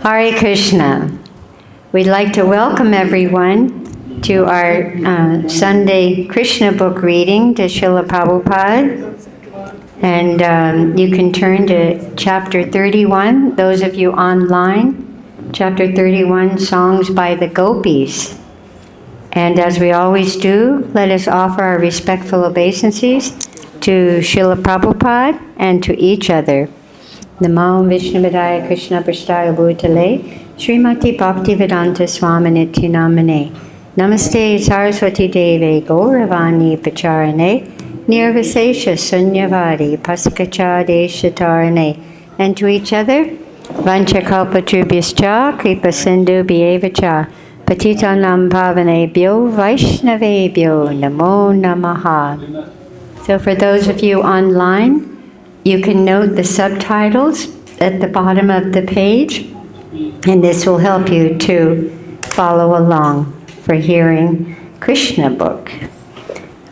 Hare Krishna. We'd like to welcome everyone to our Sunday Krishna book reading to Srila Prabhupada. And you can turn to chapter 31, those of you online, chapter 31, Songs by the Gopis. And as we always do, let us offer our respectful obeisances to Srila Prabhupada and to each other. Namo Vishnuvedaya Krishna Prasthaya Bhutale Srimati Bhakti-Vedanta Swaminiti Namane Namaste Saraswati Deve Gauravani Pacharane Nirvisesha Sunyavadi Pasakacha Deshatarane. And to each other, Vanchakalpatrubhyascha Kripa Sindhu Bhyevacha Patitanam Bhavanebhyo Vaishnavebhyo Namo Namaha. So for those of you online, you can note the subtitles at the bottom of the page, and this will help you to follow along for hearing Krishna book.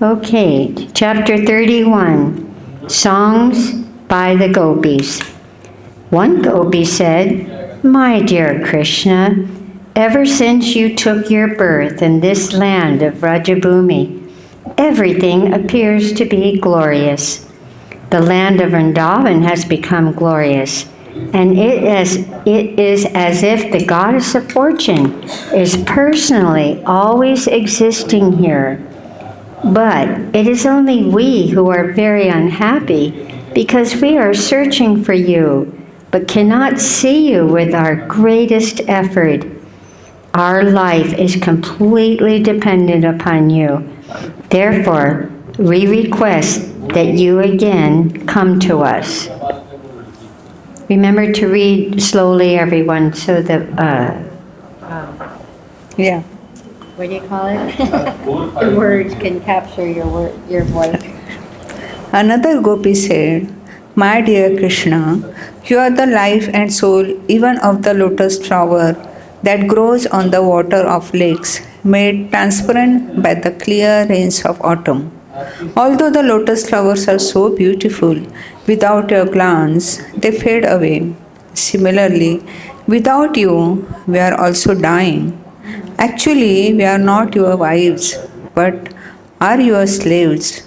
Okay, chapter 31, Songs by the Gopis. One gopi said, "My dear Krishna, ever since you took your birth in this land of Vrajabhumi, everything appears to be glorious. The land of Vrindavan has become glorious, and it is as if the goddess of fortune is personally always existing here. But it is only we who are very unhappy because we are searching for you, but cannot see you with our greatest effort. Our life is completely dependent upon you. Therefore, we request that you again come to us." Remember to read slowly, everyone, so that, what do you call it? The words can capture your voice. Another gopi said, "My dear Krishna, you are the life and soul even of the lotus flower that grows on the water of lakes, made transparent by the clear rains of autumn. Although the lotus flowers are so beautiful, without your glance, they fade away. Similarly, without you, we are also dying. Actually, we are not your wives, but are your slaves.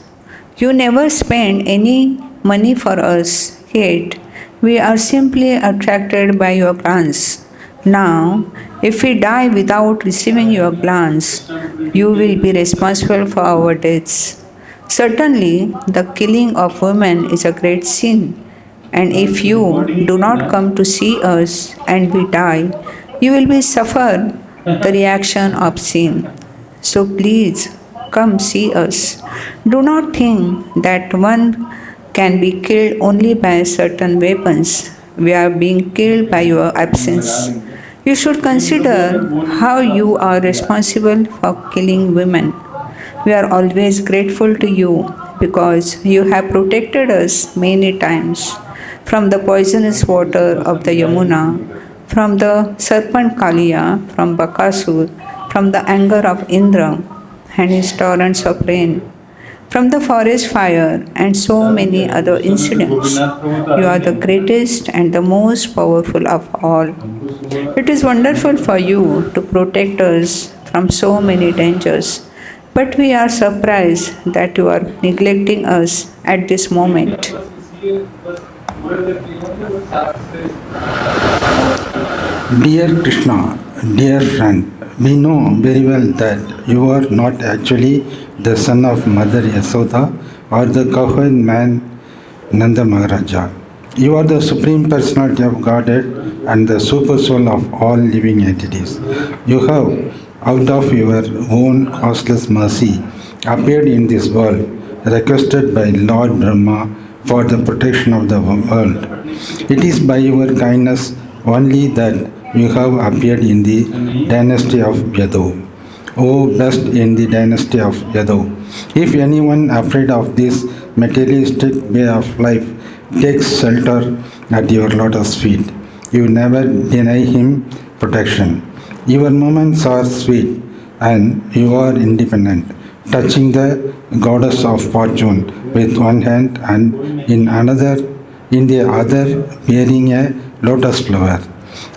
You never spend any money for us, yet we are simply attracted by your glance. Now, if we die without receiving your glance, you will be responsible for our deaths. Certainly, the killing of women is a great sin, and if you do not come to see us and we die, you will be suffer the reaction of sin. So please, come see us. Do not think that one can be killed only by certain weapons. We are being killed by your absence. You should consider how you are responsible for killing women. We are always grateful to you because you have protected us many times from the poisonous water of the Yamuna, from the serpent Kaliya, from Bakasur, from the anger of Indra and his torrents of rain, from the forest fire and so many other incidents. You are the greatest and the most powerful of all. It is wonderful for you to protect us from so many dangers. But we are surprised that you are neglecting us at this moment." Dear Krishna, dear friend, we know very well that you are not actually the son of Mother Yasoda or the cowherd man Nanda Maharaja. You are the Supreme Personality of Godhead and the super soul of all living entities. You have, out of your own causeless mercy, appeared in this world, requested by Lord Brahma for the protection of the world. It is by your kindness only that you have appeared in the dynasty of Yadu. O best in the dynasty of Yadu, if anyone afraid of this materialistic way of life takes shelter at your lotus feet, you never deny him protection. Your moments are sweet and you are independent, touching the goddess of fortune with one hand and in the other bearing a lotus flower.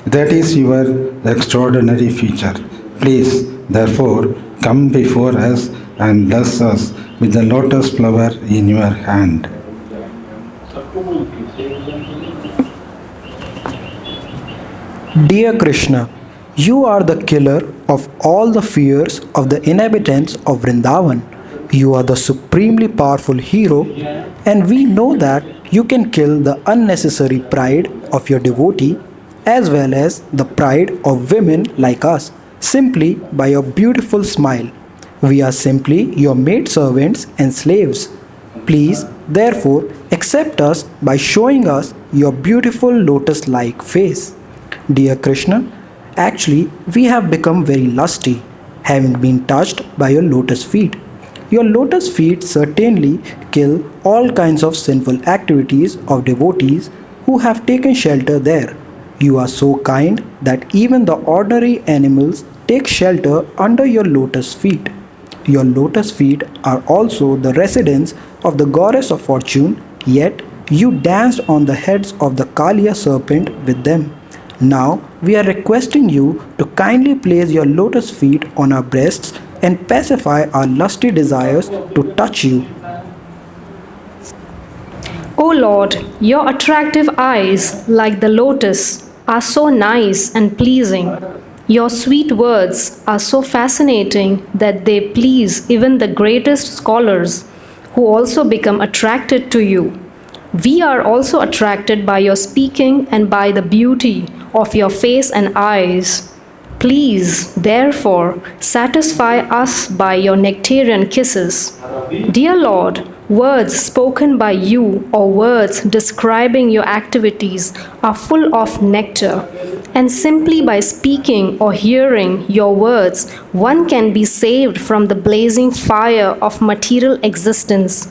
That is your extraordinary feature. Please, therefore, come before us and bless us with the lotus flower in your hand. Dear Krishna, you are the killer of all the fears of the inhabitants of Vrindavan. You are the supremely powerful hero, and we know that you can kill the unnecessary pride of your devotee as well as the pride of women like us simply by your beautiful smile. We are simply your maidservants and slaves. Please, therefore, accept us by showing us your beautiful lotus like face. Dear Krishna, actually, we have become very lusty, having been touched by your lotus feet. Your lotus feet certainly kill all kinds of sinful activities of devotees who have taken shelter there. You are so kind that even the ordinary animals take shelter under your lotus feet. Your lotus feet are also the residence of the goddess of fortune, yet you danced on the heads of the Kaliya serpent with them. Now we are requesting you to kindly place your lotus feet on our breasts and pacify our lusty desires to touch you. O Lord, your attractive eyes, like the lotus, are so nice and pleasing. Your sweet words are so fascinating that they please even the greatest scholars, who also become attracted to you. We are also attracted by your speaking and by the beauty of your face and eyes. Please, therefore, satisfy us by your nectarian kisses. Dear Lord, words spoken by you or words describing your activities are full of nectar, and simply by speaking or hearing your words, one can be saved from the blazing fire of material existence.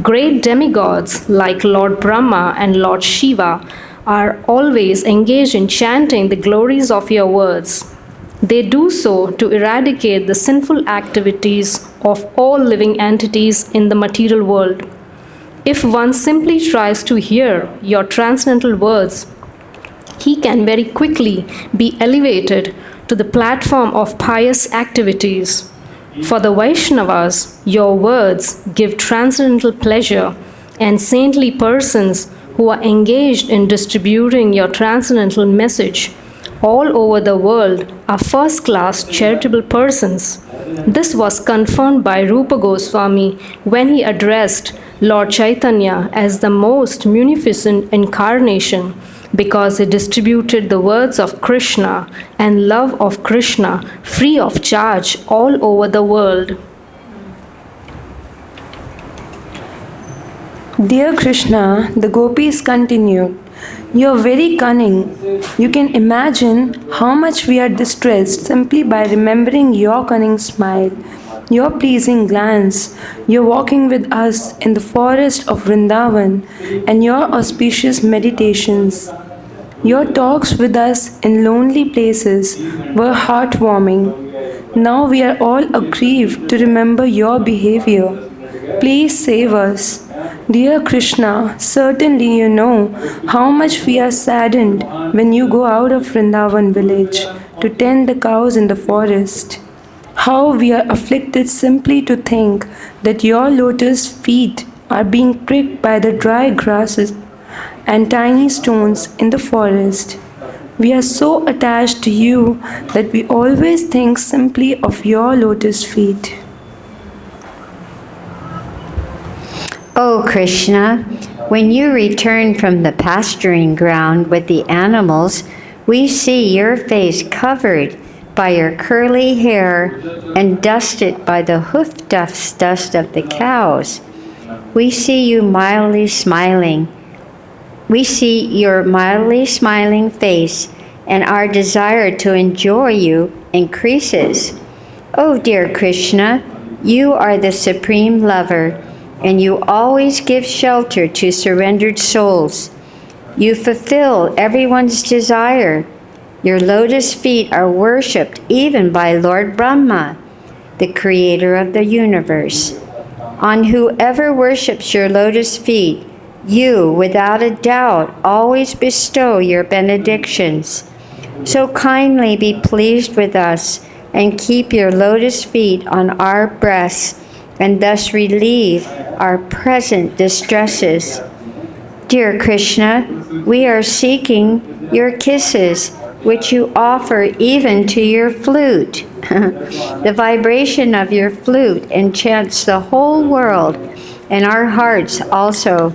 Great demigods like Lord Brahma and Lord Shiva are always engaged in chanting the glories of your words. They do so to eradicate the sinful activities of all living entities in the material world. If one simply tries to hear your transcendental words, he can very quickly be elevated to the platform of pious activities. For the Vaishnavas, your words give transcendental pleasure, and saintly persons who are engaged in distributing your transcendental message all over the world are first-class charitable persons. This was confirmed by Rupa Goswami when he addressed Lord Chaitanya as the most munificent incarnation, because he distributed the words of Krishna and love of Krishna free of charge all over the world. Dear Krishna, the gopis continued, "You are very cunning. You can imagine how much we are distressed simply by remembering your cunning smile, your pleasing glance, your walking with us in the forest of Vrindavan, and your auspicious meditations. Your talks with us in lonely places were heartwarming. Now we are all aggrieved to remember your behavior. Please save us. Dear Krishna, certainly you know how much we are saddened when you go out of Vrindavan village to tend the cows in the forest. How we are afflicted simply to think that your lotus feet are being pricked by the dry grasses and tiny stones in the forest. We are so attached to you that we always think simply of your lotus feet." O Krishna, when you return from the pasturing ground with the animals, we see your face covered by your curly hair and dusted by the hoof dust of the cows. We see you mildly smiling. We see your mildly smiling face, and our desire to enjoy you increases. O dear Krishna, you are the supreme lover, and you always give shelter to surrendered souls. You fulfill everyone's desire. Your lotus feet are worshipped even by Lord Brahma, the creator of the universe. On whoever worships your lotus feet, you, without a doubt, always bestow your benedictions. So kindly be pleased with us and keep your lotus feet on our breasts, and thus relieve our present distresses. Dear Krishna, we are seeking your kisses, which you offer even to your flute. The vibration of your flute enchants the whole world, and our hearts also.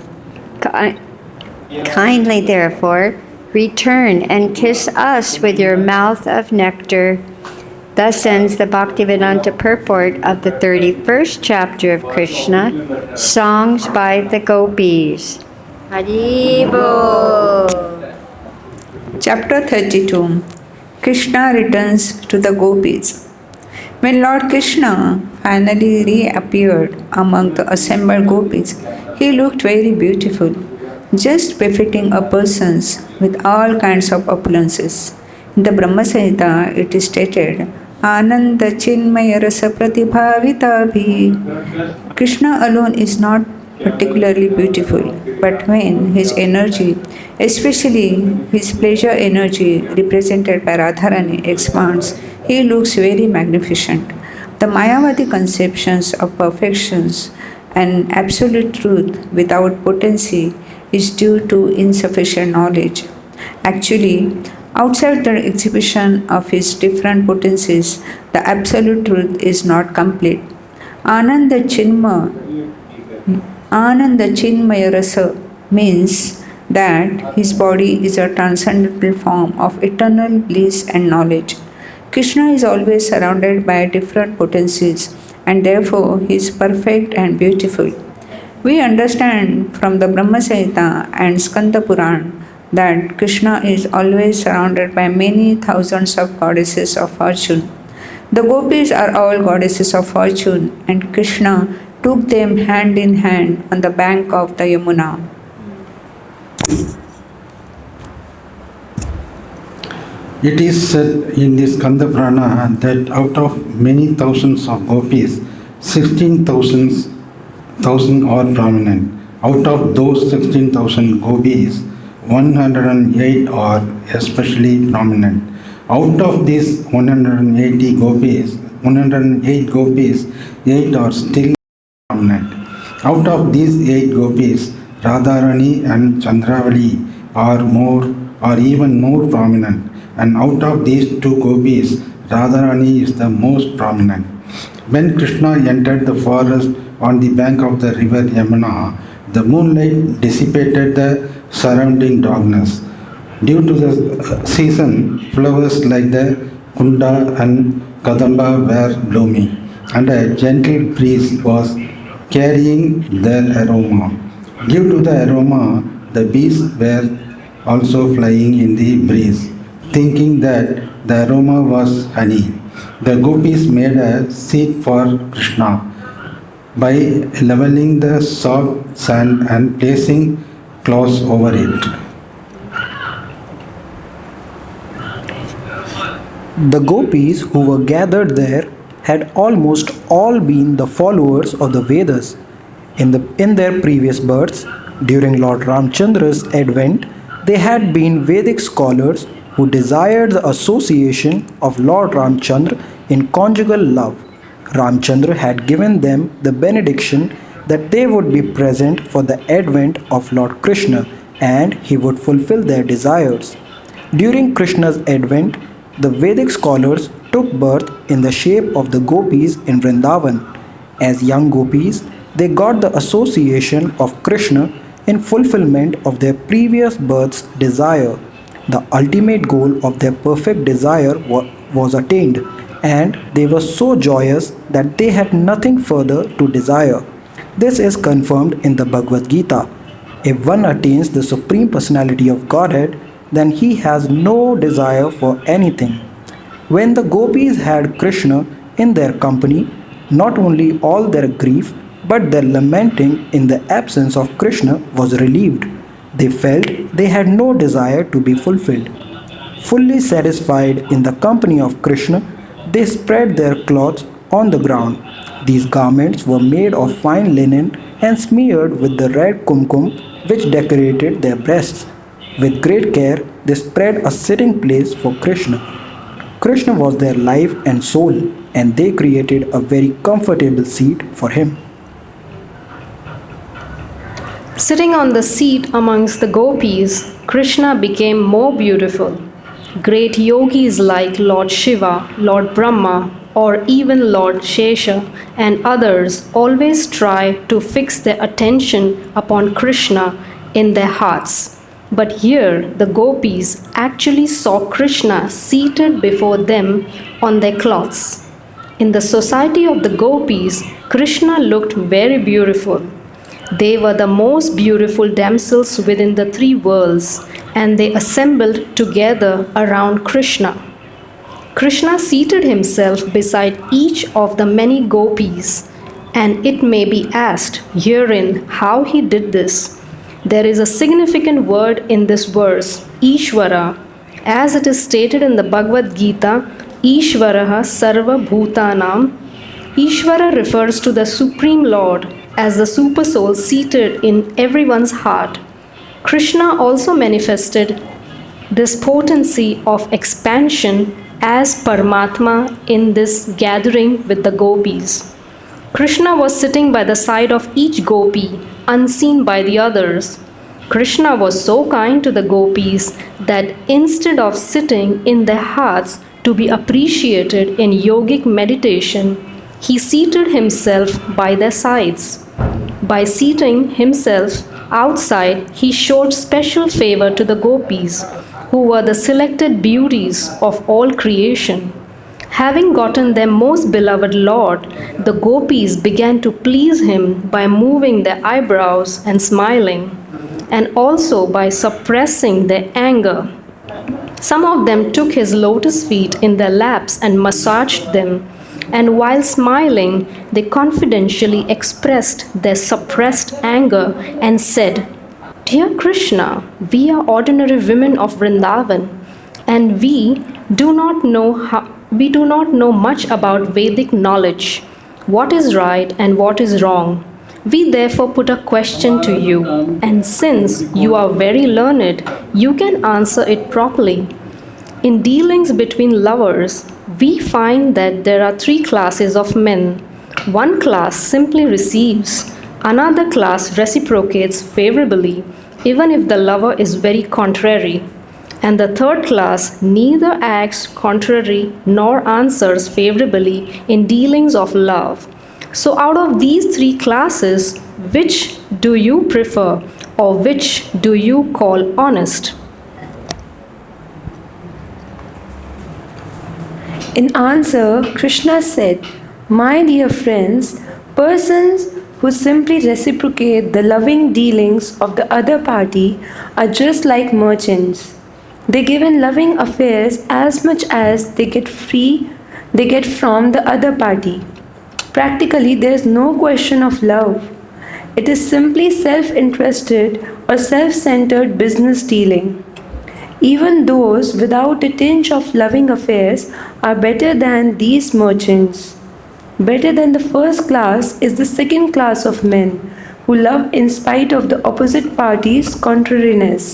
Kindly, therefore, return and kiss us with your mouth of nectar. Thus ends the Bhaktivedanta purport of the 31st chapter of Krishna, Songs by the Gopis. Haribo. Chapter 32. Krishna returns to the gopis. When Lord Krishna finally reappeared among the assembled gopis, he looked very beautiful, just befitting a person's with all kinds of opulences. In the Brahma Samhita, it is stated, Ananda Chinmaya Rasa Pratibhavita. Krishna alone is not particularly beautiful, but when his energy, especially his pleasure energy represented by Radharani, expands, he looks very magnificent. The Mayavadi conceptions of perfections and absolute truth without potency is due to insufficient knowledge. Actually, outside the exhibition of his different potencies, the absolute truth is not complete. Ananda Chinmaya Rasa means that his body is a transcendental form of eternal bliss and knowledge. Krishna is always surrounded by different potencies, and therefore he is perfect and beautiful. We understand from the Brahma Samhita and Skanda Puran that Krishna is always surrounded by many thousands of goddesses of fortune. The gopis are all goddesses of fortune, and Krishna took them hand in hand on the bank of the Yamuna. It is said in this Skanda Purana that out of many thousands of gopis, 16,000 are prominent. Out of those 16,000 gopis, 108 are especially prominent. Out of these 108 gopis, 8 are still prominent. Out of these 8 gopis, Radharani and Chandravali are even more prominent. And out of these 2 gopis, Radharani is the most prominent. When Krishna entered the forest on the bank of the river Yamuna, the moonlight dissipated the surrounding darkness. Due to the season, flowers like the Kunda and Kadamba were blooming, and a gentle breeze was carrying their aroma. Due to the aroma, the bees were also flying in the breeze, thinking that the aroma was honey. The gopis made a seat for Krishna by leveling the soft sand and placing cloths over it. The gopis who were gathered there had almost all been the followers of the Vedas. In their previous births, during Lord Ramchandra's advent, they had been Vedic scholars who desired the association of Lord Ramchandra in conjugal love. Ramchandra had given them the benediction that they would be present for the advent of Lord Krishna and he would fulfill their desires. During Krishna's advent, the Vedic scholars took birth in the shape of the gopis in Vrindavan. As young gopis, they got the association of Krishna in fulfillment of their previous birth's desire. The ultimate goal of their perfect desire was attained, and they were so joyous that they had nothing further to desire. This is confirmed in the Bhagavad-Gita. If one attains the Supreme Personality of Godhead, then he has no desire for anything. When the gopis had Krishna in their company, not only all their grief but their lamenting in the absence of Krishna was relieved. They felt they had no desire to be fulfilled. Fully satisfied in the company of Krishna, they spread their cloths on the ground. These garments were made of fine linen and smeared with the red kumkum which decorated their breasts. With great care, they spread a sitting place for Krishna. Krishna was their life and soul, and they created a very comfortable seat for him. Sitting on the seat amongst the gopis, Krishna became more beautiful. Great yogis like Lord Shiva, Lord Brahma, or even Lord Shesha and others always try to fix their attention upon Krishna in their hearts. But here the gopis actually saw Krishna seated before them on their cloths. In the society of the gopis, Krishna looked very beautiful. They were the most beautiful damsels within the three worlds, and they assembled together around Krishna. Krishna seated himself beside each of the many gopis, and it may be asked herein how he did this. There is a significant word in this verse, Ishvara. As it is stated in the Bhagavad-Gita, Ishvaraha Sarva Bhutanam. Ishvara refers to the Supreme Lord as the Supersoul seated in everyone's heart. Krishna also manifested this potency of expansion as Paramatma in this gathering with the gopis. Krishna was sitting by the side of each gopi, unseen by the others. Krishna was so kind to the gopis that instead of sitting in their hearts to be appreciated in yogic meditation, he seated himself by their sides. By seating himself outside, he showed special favor to the gopis, who were the selected beauties of all creation. Having gotten their most beloved Lord, the gopis began to please him by moving their eyebrows and smiling, and also by suppressing their anger. Some of them took his lotus feet in their laps and massaged them, and while smiling, they confidentially expressed their suppressed anger and said, "Dear Krishna, we are ordinary women of Vrindavan, and we do not know much about Vedic knowledge, what is right and what is wrong. We therefore put a question to you, and since you are very learned, you can answer it properly. In dealings between lovers, we find that there are three classes of men. One class simply receives, another class reciprocates favorably, even if the lover is very contrary, and the third class neither acts contrary nor answers favorably in dealings of love. So, out of these three classes, which do you prefer, or which do you call honest?" In answer, Krishna said, "My dear friends, persons who simply reciprocate the loving dealings of the other party are just like merchants. They give in loving affairs as much as they get from the other party. Practically, there is no question of love. It is simply self-interested or self-centered business dealing. Even those without a tinge of loving affairs are better than these merchants. Better than the first class is the second class of men who love in spite of the opposite party's contrariness.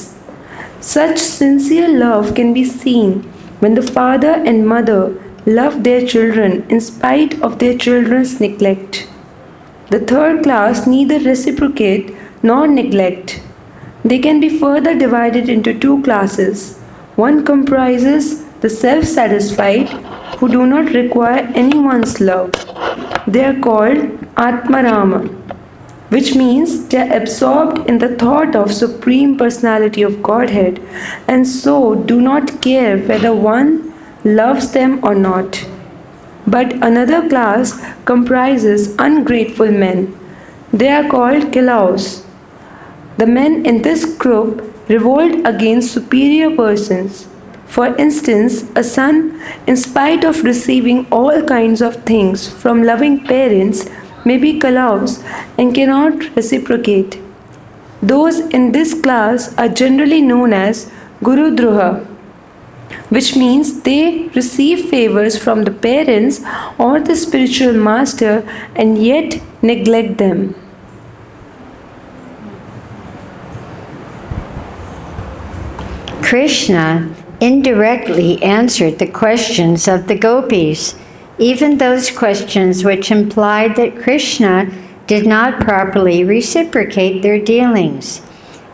Such sincere love can be seen when the father and mother love their children in spite of their children's neglect. The third class neither reciprocate nor neglect. They can be further divided into two classes. One comprises the self-satisfied who do not require anyone's love. They are called Atmarama, which means they are absorbed in the thought of Supreme Personality of Godhead and so do not care whether one loves them or not. But another class comprises ungrateful men. They are called Kilaus. The men in this group revolt against superior persons. For instance, a son, in spite of receiving all kinds of things from loving parents, may be Kalaus and cannot reciprocate. Those in this class are generally known as Guru Druha, which means they receive favors from the parents or the spiritual master and yet neglect them. Krishna indirectly answered the questions of the gopis, even those questions which implied that Krishna did not properly reciprocate their dealings.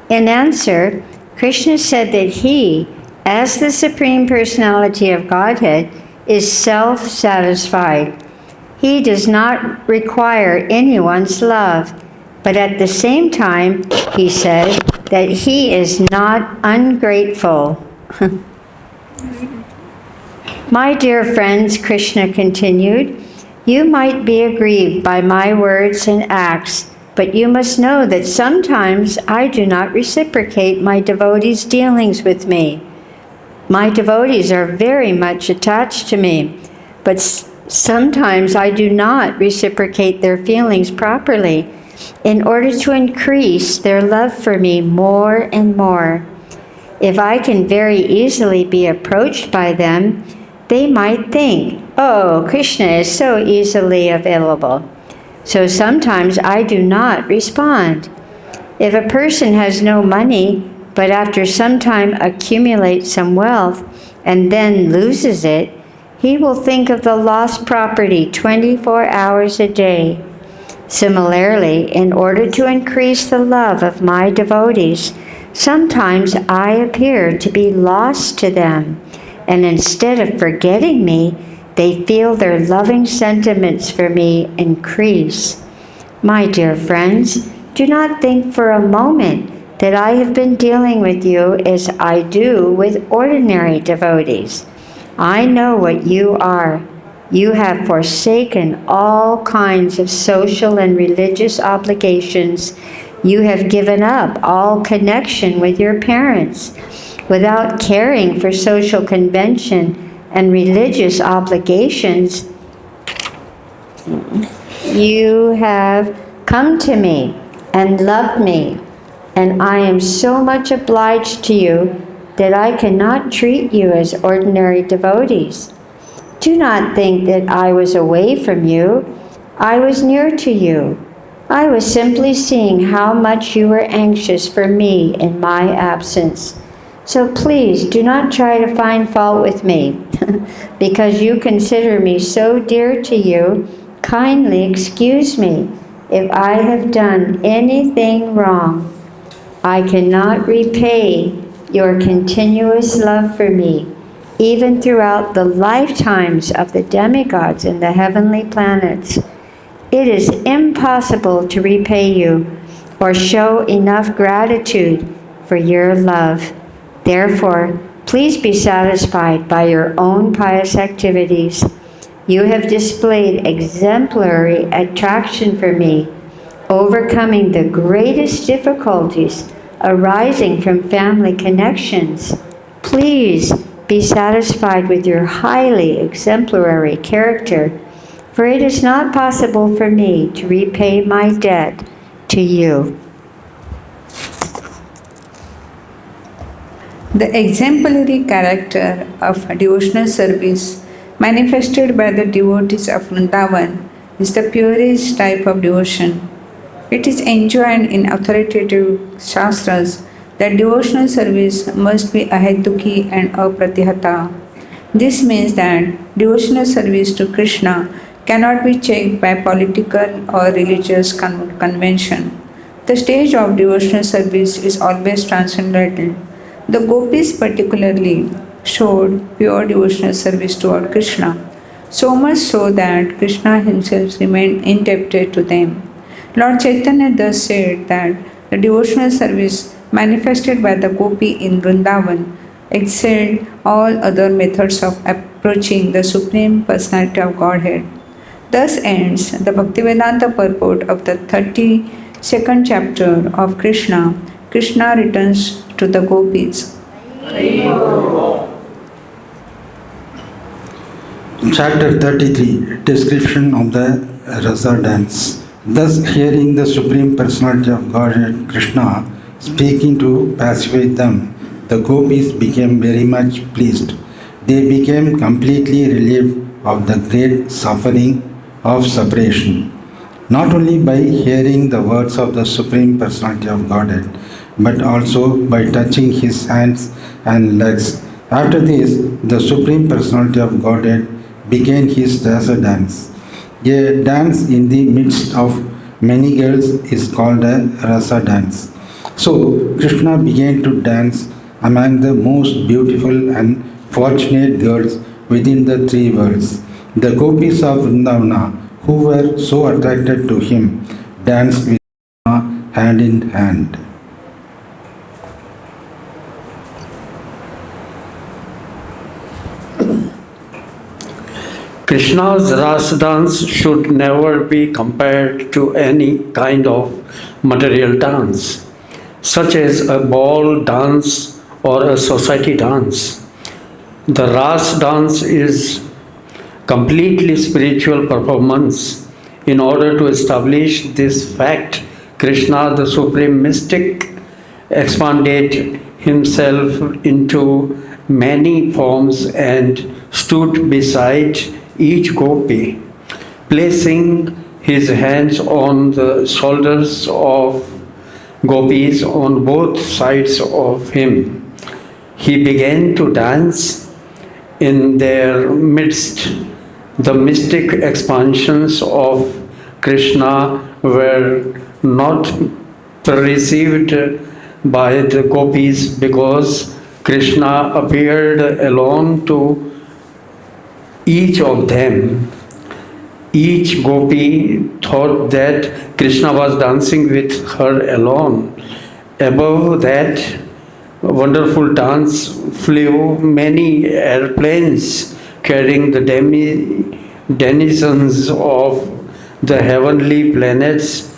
In answer, Krishna said that he, as the Supreme Personality of Godhead, is self-satisfied. He does not require anyone's love, but at the same time, he said that he is not ungrateful. My dear friends, Krishna continued, you might be aggrieved by my words and acts, but you must know that sometimes I do not reciprocate my devotees' dealings with me. My devotees are very much attached to me, but sometimes I do not reciprocate their feelings properly in order to increase their love for me more and more. If I can very easily be approached by them, they might think, oh, Krishna is so easily available. So sometimes I do not respond. If a person has no money, but after some time accumulates some wealth and then loses it, he will think of the lost property 24 hours a day. Similarly, in order to increase the love of my devotees, sometimes I appear to be lost to them, and instead of forgetting me, they feel their loving sentiments for me increase. My dear friends, do not think for a moment that I have been dealing with you as I do with ordinary devotees. I know what you are. You have forsaken all kinds of social and religious obligations. You have given up all connection with your parents. Without caring for social convention and religious obligations, you have come to me and loved me, and I am so much obliged to you that I cannot treat you as ordinary devotees. Do not think that I was away from you. I was near to you. I was simply seeing how much you were anxious for me in my absence. So please do not try to find fault with me. Because you consider me so dear to you, kindly excuse me if I have done anything wrong. I cannot repay your continuous love for me, even throughout the lifetimes of the demigods in the heavenly planets. It is impossible to repay you or show enough gratitude for your love. Therefore, please be satisfied by your own pious activities. You have displayed exemplary attraction for me, overcoming the greatest difficulties arising from family connections. Please be satisfied with your highly exemplary character, for it is not possible for me to repay my debt to you. The exemplary character of devotional service manifested by the devotees of Vrindavan is the purest type of devotion. It is enjoined in authoritative shastras that devotional service must be ahetuki and apratihata. This means that devotional service to Krishna cannot be checked by political or religious convention. The stage of devotional service is always transcendental. The gopis particularly showed pure devotional service toward Krishna, so much so that Krishna himself remained indebted to them. Lord Chaitanya thus said that the devotional service manifested by the gopi in Vrindavan excelled all other methods of approaching the Supreme Personality of Godhead. Thus ends the Bhaktivedanta purport of the 32nd chapter of Krishna. Krishna returns to the gopis. Chapter 33, Description of the Rasa Dance. Thus, hearing the Supreme Personality of Godhead, Krishna, speaking to pacify them, the gopis became very much pleased. They became completely relieved of the great suffering of separation, not only by hearing the words of the Supreme Personality of Godhead, but also by touching his hands and legs. After this, the Supreme Personality of Godhead began his rasa dance. A dance in the midst of many girls is called a rasa dance. So, Krishna began to dance among the most beautiful and fortunate girls within the three worlds. The gopis of Vrindavana, who were so attracted to him, danced with Krishna hand in hand. Krishna's Rasa dance should never be compared to any kind of material dance, such as a ball dance or a society dance. The Rasa dance is completely spiritual performance. In order to establish this fact, Krishna, the supreme mystic, expanded himself into many forms and stood beside each gopi, placing his hands on the shoulders of gopis on both sides of him. He began to dance in their midst. The mystic expansions of Krishna were not perceived by the gopis because Krishna appeared alone to each of them. Each gopi thought that Krishna was dancing with her alone. Above that wonderful dance flew many airplanes carrying the denizens of the heavenly planets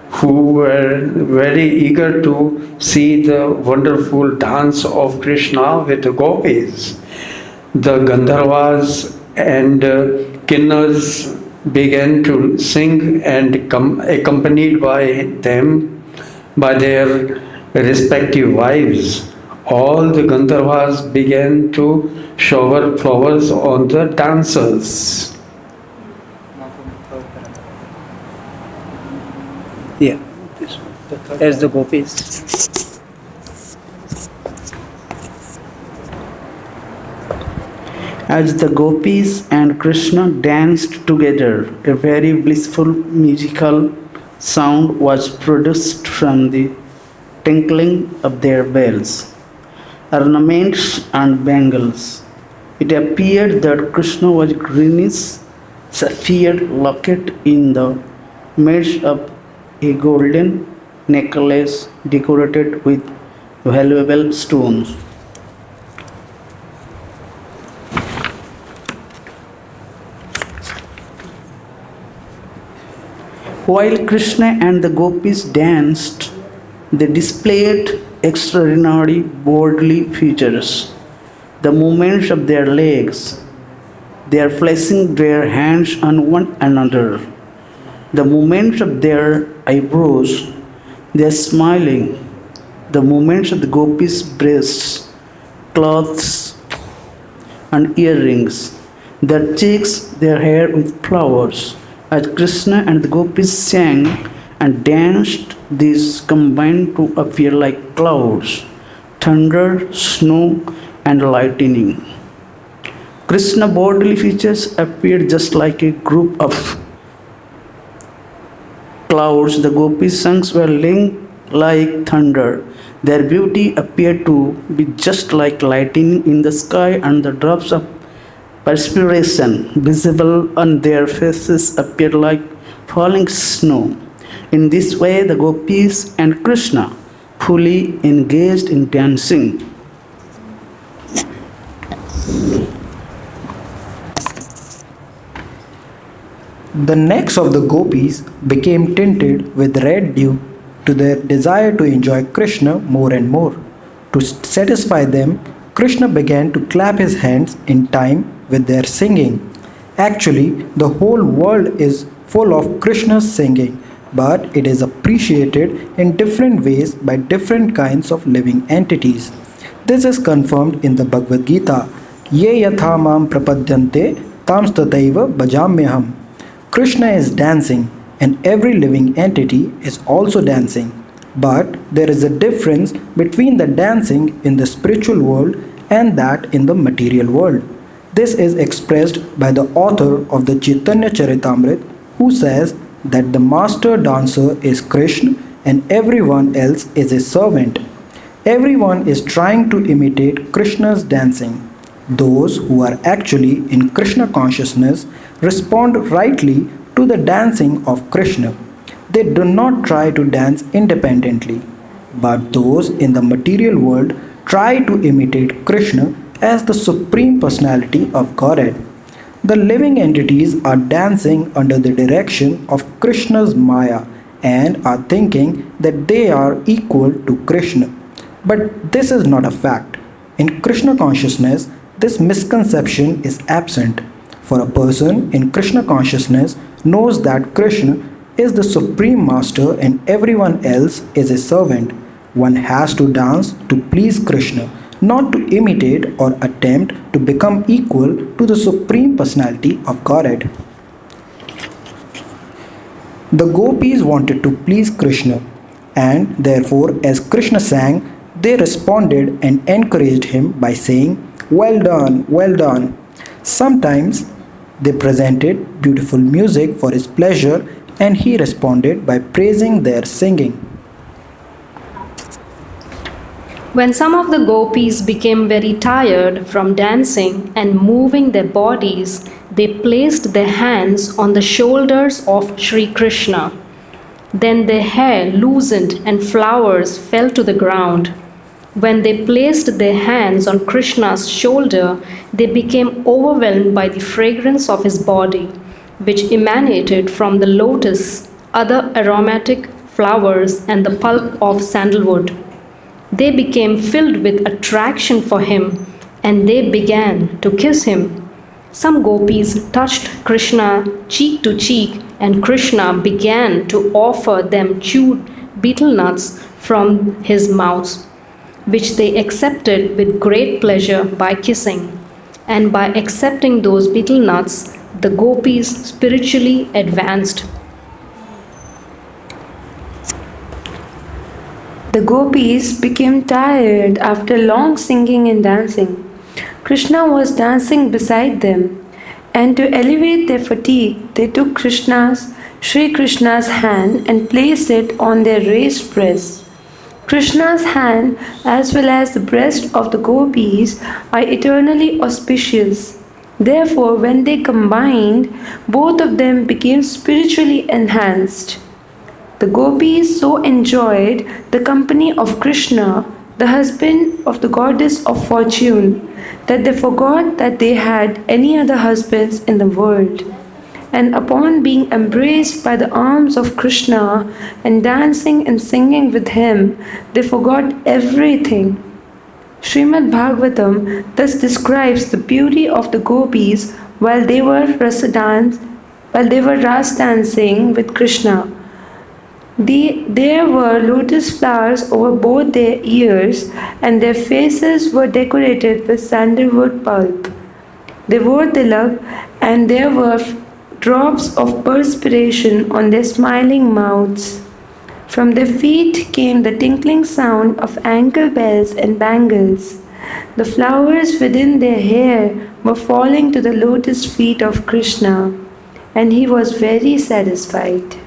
who were very eager to see the wonderful dance of Krishna with the gopis. The Gandharvas and Kinnars began to sing and accompanied by them by their respective wives. All the Gandharvas began to shower flowers on the dancers. Yeah, as the gopis. As the gopis and Krishna danced together, a very blissful musical sound was produced from the tinkling of their bells, ornaments, and bangles. It appeared that Krishna was greenish sapphire locket in the midst of a golden necklace decorated with valuable stones. While Krishna and the gopis danced, they displayed extraordinary bodily features. The movements of their legs, their placing their hands on one another, the movements of their eyebrows, their smiling, the movements of the gopis' breasts, clothes, and earrings, their cheeks, their hair with flowers. As Krishna and the gopis sang and danced, these combined to appear like clouds, thunder, snow, and lightning. Krishna's bodily features appeared just like a group of clouds. The gopis' songs were linked like thunder. Their beauty appeared to be just like lightning in the sky, and the drops of perspiration visible on their faces appeared like falling snow. In this way, the gopis and Krishna fully engaged in dancing. The necks of the gopis became tinted with red due to their desire to enjoy Krishna more and more. To satisfy them, Krishna began to clap his hands in time with their singing. Actually, the whole world is full of Krishna's singing, but it is appreciated in different ways by different kinds of living entities. This is confirmed in the Bhagavad-Gita. Ye yatha mam prapadyante tam stataiva bhajamyaham. Krishna is dancing and every living entity is also dancing. But there is a difference between the dancing in the spiritual world and that in the material world. This is expressed by the author of the Chaitanya Charitamrita, who says that the master dancer is Krishna and everyone else is a servant. Everyone is trying to imitate Krishna's dancing. Those who are actually in Krishna consciousness respond rightly to the dancing of Krishna. They do not try to dance independently, but those in the material world try to imitate Krishna as the Supreme Personality of Godhead. The living entities are dancing under the direction of Krishna's Maya and are thinking that they are equal to Krishna. But this is not a fact. In Krishna consciousness, this misconception is absent. For a person in Krishna consciousness knows that Krishna is the Supreme Master and everyone else is a servant. One has to dance to please Krishna, not to imitate or attempt to become equal to the Supreme Personality of Godhead. The gopis wanted to please Krishna, and therefore, as Krishna sang, they responded and encouraged him by saying, "Well done, well done." Sometimes they presented beautiful music for his pleasure, and he responded by praising their singing. When some of the gopis became very tired from dancing and moving their bodies, they placed their hands on the shoulders of Sri Krishna. Then their hair loosened and flowers fell to the ground. When they placed their hands on Krishna's shoulder, they became overwhelmed by the fragrance of his body, which emanated from the lotus, other aromatic flowers, and the pulp of sandalwood. They became filled with attraction for him, and they began to kiss him. Some gopis touched Krishna cheek to cheek, and Krishna began to offer them chewed betel nuts from his mouth, which they accepted with great pleasure by kissing. And by accepting those betel nuts, the gopis spiritually advanced. The gopis became tired after long singing and dancing. Krishna was dancing beside them, and to elevate their fatigue, they took Sri Krishna's hand and placed it on their raised breasts. Krishna's hand, as well as the breast of the gopis, are eternally auspicious. Therefore, when they combined, both of them became spiritually enhanced. The gopis so enjoyed the company of Krishna, the husband of the goddess of fortune, that they forgot that they had any other husbands in the world. And upon being embraced by the arms of Krishna and dancing and singing with him, they forgot everything. Srimad Bhagavatam thus describes the beauty of the gopis while they were ras dancing with Krishna. There were lotus flowers over both their ears, and their faces were decorated with sandalwood pulp. They wore tilak, and there were drops of perspiration on their smiling mouths. From their feet came the tinkling sound of ankle bells and bangles. The flowers within their hair were falling to the lotus feet of Krishna, and he was very satisfied.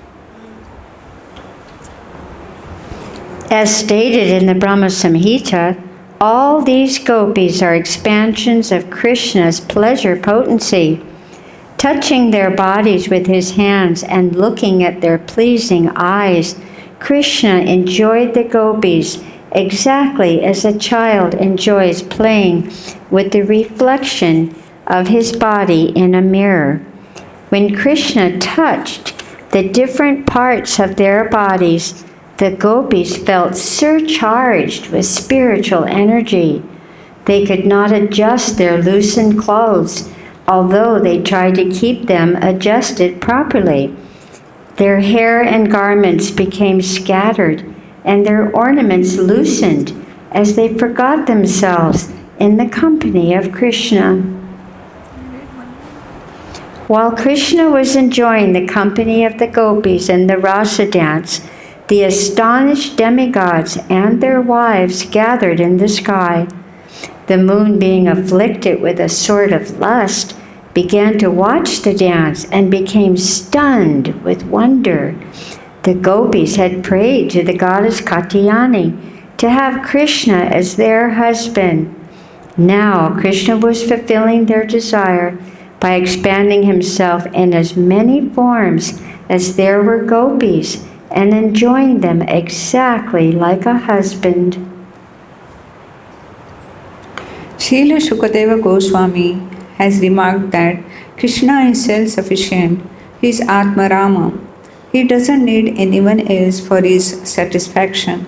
As stated in the Brahma Samhita, all these gopis are expansions of Krishna's pleasure potency. Touching their bodies with his hands and looking at their pleasing eyes, Krishna enjoyed the gopis exactly as a child enjoys playing with the reflection of his body in a mirror. When Krishna touched the different parts of their bodies, the gopis felt surcharged with spiritual energy. They could not adjust their loosened clothes, although they tried to keep them adjusted properly. Their hair and garments became scattered, and their ornaments loosened as they forgot themselves in the company of Krishna. While Krishna was enjoying the company of the gopis in the rasa dance, The astonished demigods and their wives gathered in the sky. The moon, being afflicted with a sort of lust, began to watch the dance and became stunned with wonder. The gopis had prayed to the goddess Katyayani to have Krishna as their husband. Now Krishna was fulfilling their desire by expanding himself in as many forms as there were gopis and enjoying them exactly like a husband. Srila Shukadeva Goswami has remarked that Krishna is self-sufficient. He is Atmarama. He doesn't need anyone else for his satisfaction.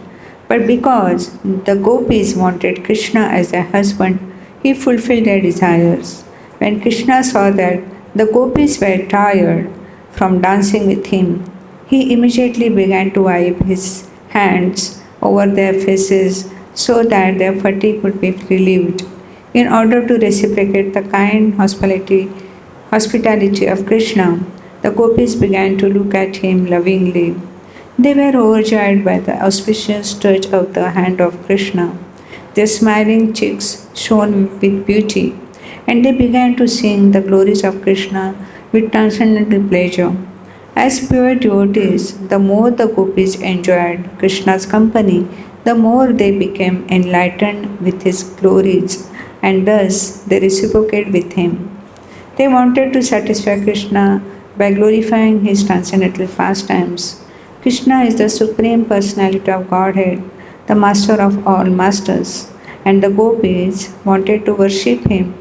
But because the gopis wanted Krishna as their husband, he fulfilled their desires. When Krishna saw that the gopis were tired from dancing with him, he immediately began to wipe his hands over their faces so that their fatigue would be relieved. In order to reciprocate the kind hospitality of Krishna, the gopis began to look at him lovingly. They were overjoyed by the auspicious touch of the hand of Krishna. Their smiling cheeks shone with beauty, and they began to sing the glories of Krishna with transcendental pleasure. As pure devotees, the more the gopis enjoyed Krishna's company, the more they became enlightened with his glories, and thus they reciprocated with him. They wanted to satisfy Krishna by glorifying his transcendental pastimes. Krishna is the Supreme Personality of Godhead, the Master of all masters, and the gopis wanted to worship him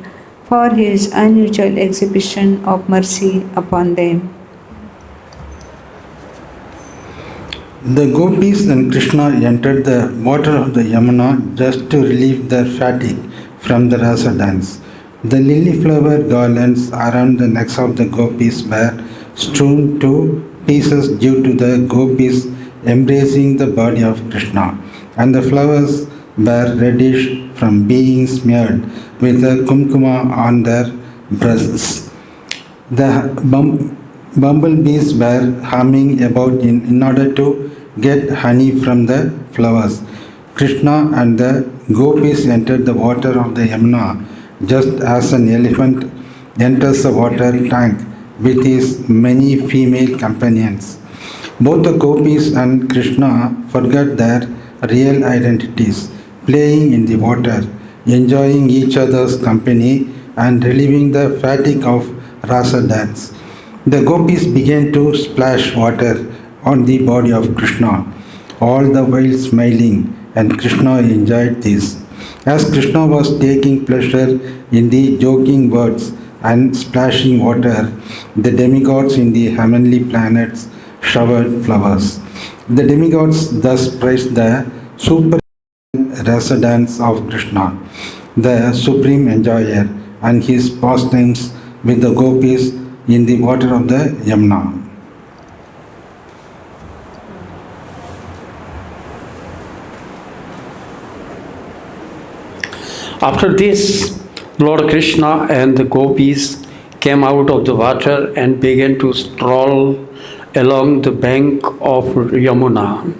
for his unusual exhibition of mercy upon them. The gopis and Krishna entered the water of the Yamuna just to relieve their fatigue from the rasa dance. The lily flower garlands around the necks of the gopis were strewn to pieces due to the gopis embracing the body of Krishna, and the flowers were reddish from being smeared with the kumkuma on their breasts. The bumblebees were humming about in order to get honey from the flowers. Krishna and the gopis entered the water of the Yamuna just as an elephant enters the water tank with his many female companions. Both the gopis and Krishna forgot their real identities, playing in the water, enjoying each other's company and relieving the fatigue of rasa dance. The gopis began to splash water on the body of Krishna, all the while smiling, and Krishna enjoyed this. As Krishna was taking pleasure in the joking words and splashing water, the demigods in the heavenly planets showered flowers. The demigods thus praised the super rasa dance of Krishna, the supreme enjoyer, and his pastimes with the gopis in the water of the Yamuna. After this, Lord Krishna and the gopis came out of the water and began to stroll along the bank of Yamuna,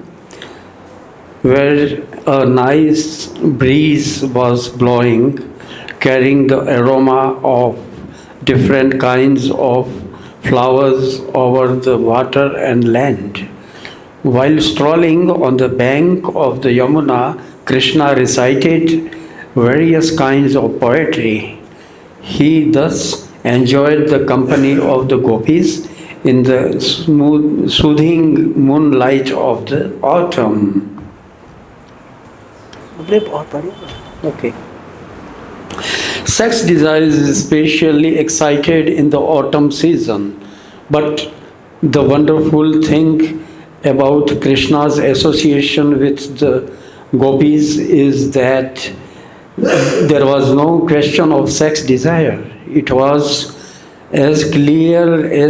where a nice breeze was blowing, carrying the aroma of different kinds of flowers over the water and land. While strolling on the bank of the Yamuna, Krishna recited various kinds of poetry. He thus enjoyed the company of the gopis in the soothing moonlight of the autumn. Okay. Sex desire is especially excited in the autumn season, but the wonderful thing about Krishna's association with the gopis is that there was no question of sex desire. It was as clearly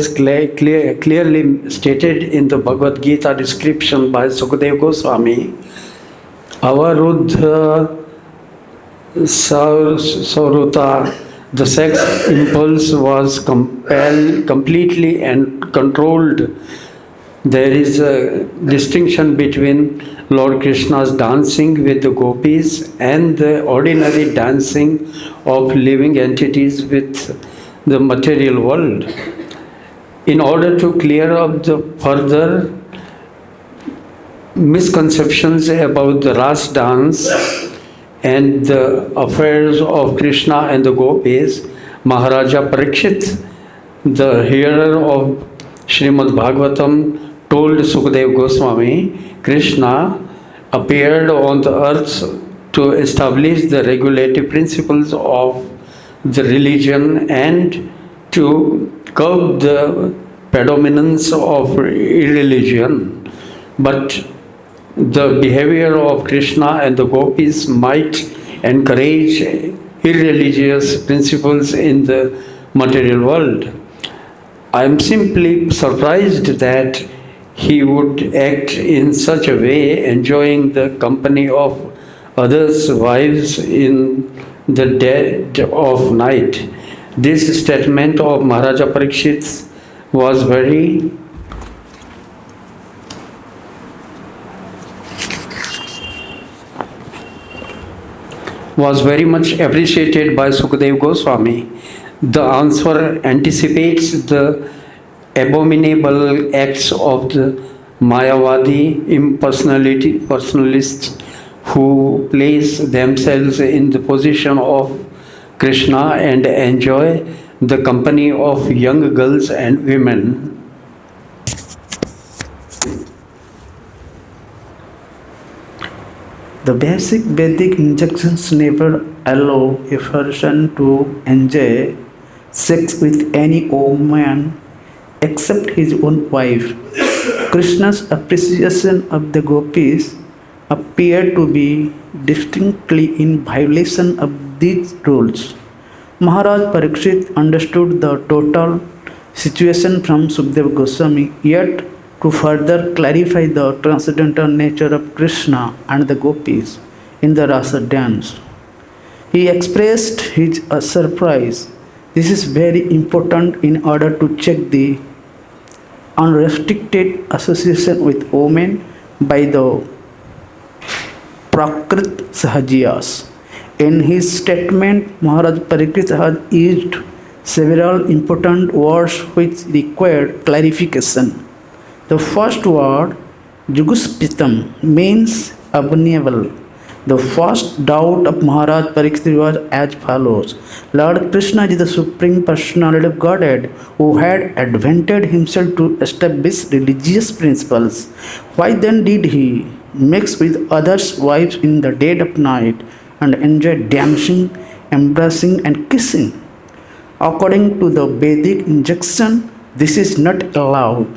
stated in the Bhagavad-Gita description by Sukadeva Goswami. Avaruddha Sauruta, the sex impulse was completely and controlled There is a distinction between Lord Krishna's dancing with the gopis and the ordinary dancing of living entities with the material world. In order to clear up the further misconceptions about the Ras dance and the affairs of Krishna and the gopis, Maharaja Parikshit, the hearer of Srimad Bhagavatam, told Sukadeva Goswami, Krishna appeared on the earth to establish the regulative principles of the religion and to curb the predominance of irreligion. But the behavior of Krishna and the gopis might encourage irreligious principles in the material world. I am simply surprised that he would act in such a way, enjoying the company of others' wives in the dead of night. This statement of Maharaja Parikshit was very much appreciated by Sukadeva Goswami. The answer anticipates the abominable acts of the Mayavadi impersonalists who place themselves in the position of Krishna and enjoy the company of young girls and women. The basic Vedic injunctions never allow a person to enjoy sex with any woman except his own wife. Krishna's appreciation of the gopis appeared to be distinctly in violation of these rules. Maharaj Parikshit understood the total situation from Sukadeva Goswami, yet to further clarify the transcendental nature of Krishna and the gopis in the rasa dance, he expressed his surprise. This is very important in order to check the unrestricted association with women by the Prakrit Sahajiyas. In his statement, Maharaj Parikshit has used several important words which require clarification. The first word, Juguspitam, means abominable. The first doubt of Maharaj Parikshit was as follows. Lord Krishna is the Supreme Personality of Godhead who had advented himself to establish religious principles. Why then did he mix with others' wives in the dead of night and enjoy dancing, embracing and kissing? According to the Vedic injunction, this is not allowed.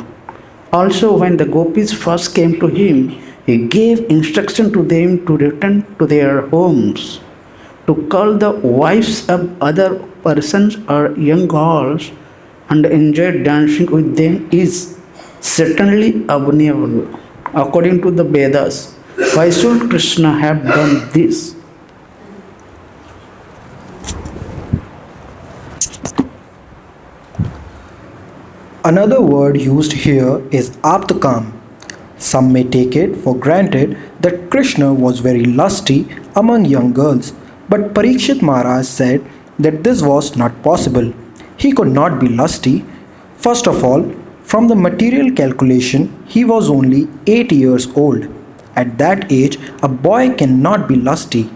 Also, when the gopis first came to him, he gave instruction to them to return to their homes. To call the wives of other persons or young girls and enjoy dancing with them is certainly abominable. According to the Vedas, why should Krishna have done this? Another word used here is aptakam. Some may take it for granted that Krishna was very lusty among young girls, but Parikshit Maharaj said that this was not possible. He could not be lusty. First of all, from the material calculation, he was only 8 years old. At that age, a boy cannot be lusty.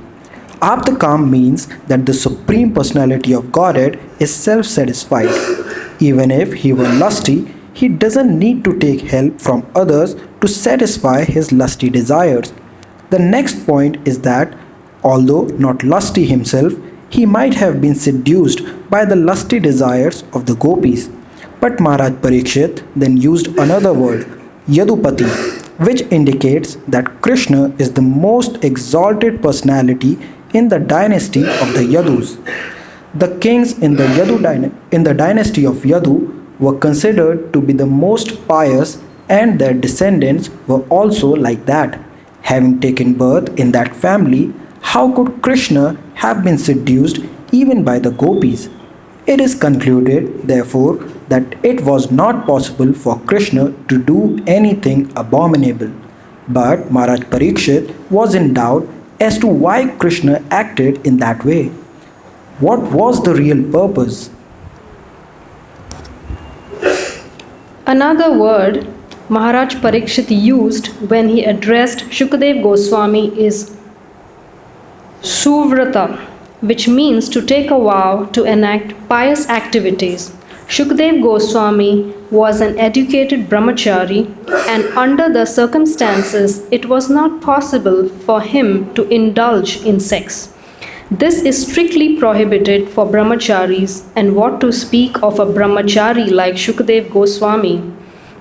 Aptakam means that the Supreme Personality of Godhead is self-satisfied. Even if he were lusty, he doesn't need to take help from others to satisfy his lusty desires. The next point is that, although not lusty himself, he might have been seduced by the lusty desires of the gopis. But Maharaj Parikshit then used another word, Yadupati, which indicates that Krishna is the most exalted personality in the dynasty of the Yadus. The kings in the dynasty of Yadu were considered to be the most pious, and their descendants were also like that. Having taken birth in that family, how could Krishna have been seduced even by the gopis? It is concluded, therefore, that it was not possible for Krishna to do anything abominable. But Maharaj Parikshit was in doubt as to why Krishna acted in that way. What was the real purpose? Another word Maharaj Parikshit used when he addressed Shukadev Goswami is Suvrata, which means to take a vow to enact pious activities. Shukadev Goswami was an educated brahmachari, and under the circumstances, it was not possible for him to indulge in sex. This is strictly prohibited for brahmacharis, and what to speak of a brahmachari like Shukadev Goswami.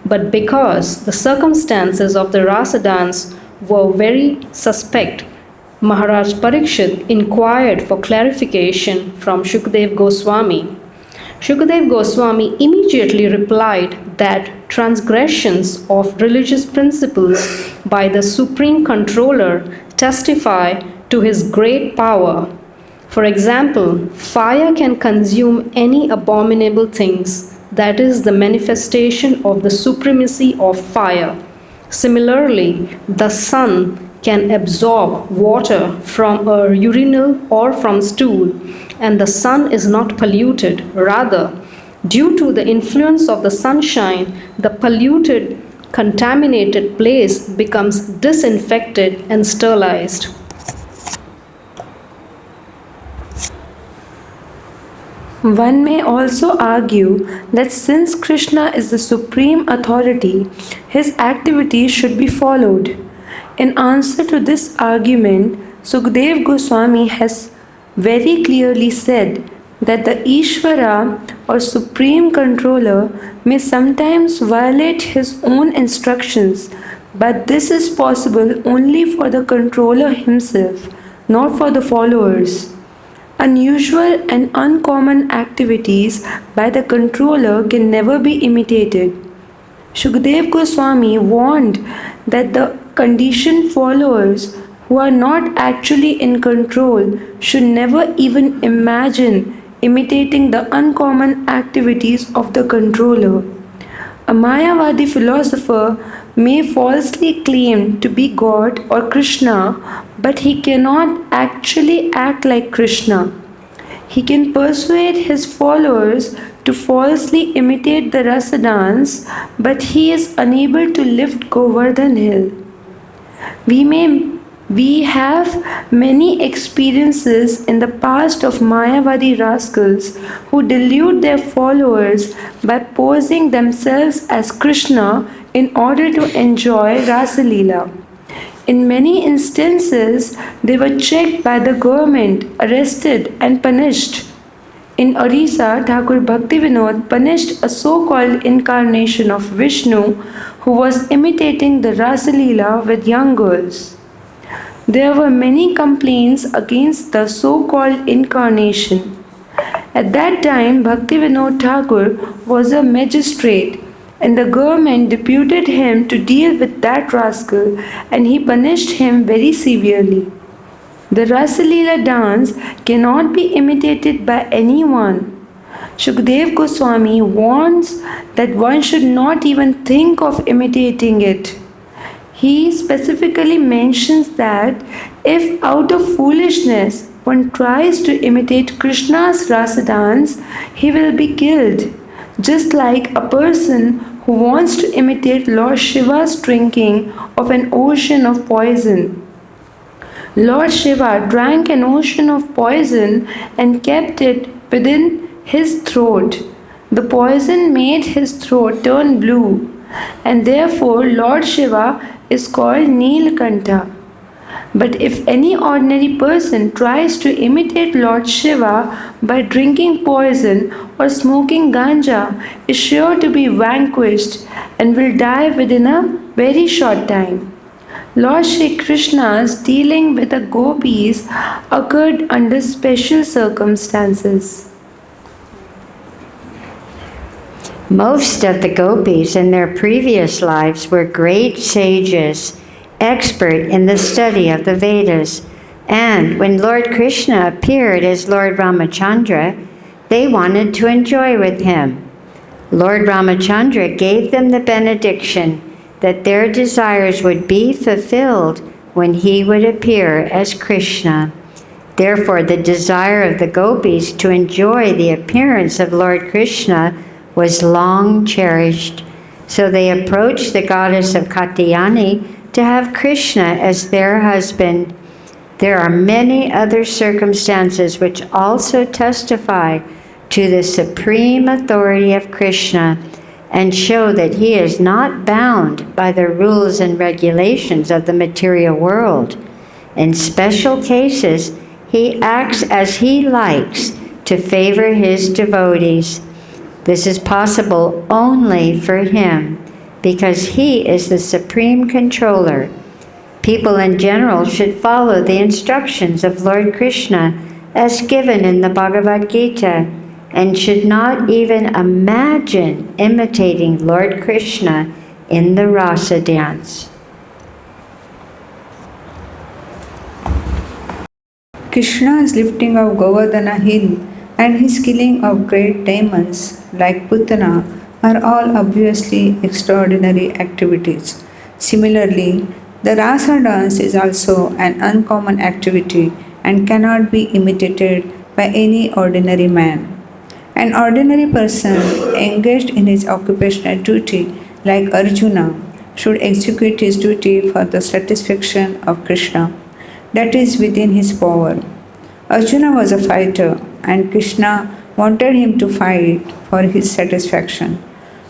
But because the circumstances of the rasa dance were very suspect, Maharaj Parikshit inquired for clarification from Shukadev Goswami. Shukadev Goswami immediately replied that transgressions of religious principles by the Supreme Controller testify to his great power. For example, fire can consume any abominable things, that is the manifestation of the supremacy of fire. Similarly, the sun can absorb water from a urinal or from stool, and the sun is not polluted. Rather, due to the influence of the sunshine, the polluted, contaminated place becomes disinfected and sterilized. One may also argue that since Krishna is the supreme authority, his activities should be followed. In answer to this argument, Sukdev Goswami has very clearly said that the Ishvara or Supreme Controller may sometimes violate his own instructions, but this is possible only for the controller himself, not for the followers. Unusual and uncommon activities by the controller can never be imitated. Shukdev Goswami warned that the conditioned followers who are not actually in control should never even imagine imitating the uncommon activities of the controller. A Mayavadi philosopher may falsely claim to be God or Krishna, but he cannot actually act like Krishna. He can persuade his followers to falsely imitate the rasa dance, but he is unable to lift Govardhan hill. We have many experiences in the past of Mayavadi rascals who delude their followers by posing themselves as Krishna in order to enjoy Rasa Leela. In many instances, they were checked by the government, arrested and punished. In Orissa, Thakur Bhakti-Vinod punished a so-called incarnation of Vishnu who was imitating the Rasa Leela with young girls. There were many complaints against the so-called incarnation. At that time, Bhakti-Vinod Thakur was a magistrate, and the government deputed him to deal with that rascal, and he punished him very severely. The Rasa Leela dance cannot be imitated by anyone. Shukdev Goswami warns that one should not even think of imitating it. He specifically mentions that if out of foolishness one tries to imitate Krishna's rasa dance, he will be killed, just like a person who wants to imitate Lord Shiva's drinking of an ocean of poison. Lord Shiva drank an ocean of poison and kept it within his throat. The poison made his throat turn blue, and therefore Lord Shiva is called Neelkantha. But if any ordinary person tries to imitate Lord Shiva by drinking poison or smoking ganja, is sure to be vanquished and will die within a very short time. Lord Shri Krishna's dealing with the gopis occurred under special circumstances. Most of the gopis in their previous lives were great sages, expert in the study of the Vedas, and when Lord Krishna appeared as Lord Ramachandra, They wanted to enjoy with him. Lord Ramachandra gave them the benediction that their desires would be fulfilled when he would appear as Krishna. Therefore, the desire of the gopis to enjoy the appearance of Lord Krishna was long cherished. So they approached the goddess of Katyayani to have Krishna as their husband. There are many other circumstances which also testify to the supreme authority of Krishna and show that he is not bound by the rules and regulations of the material world. In special cases, he acts as he likes to favor his devotees. This is possible only for him because he is the supreme controller. People in general should follow the instructions of Lord Krishna as given in the Bhagavad-Gita and should not even imagine imitating Lord Krishna in the rasa dance. Krishna's lifting of Govardhana hill and his killing of great demons like Putana are all obviously extraordinary activities. Similarly, the rasa dance is also an uncommon activity and cannot be imitated by any ordinary man. An ordinary person engaged in his occupational duty, like Arjuna, should execute his duty for the satisfaction of Krishna. That is within his power. Arjuna was a fighter, and Krishna wanted him to fight for his satisfaction.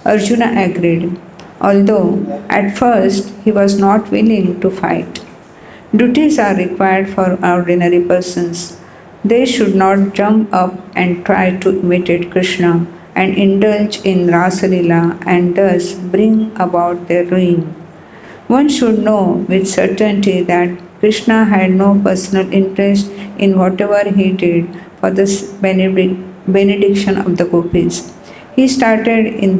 Arjuna agreed, although at first he was not willing to fight. Duties are required for ordinary persons. They should not jump up and try to imitate Krishna and indulge in Rasalila and thus bring about their ruin. One should know with certainty that Krishna had no personal interest in whatever he did for the benediction of the gopis. As stated in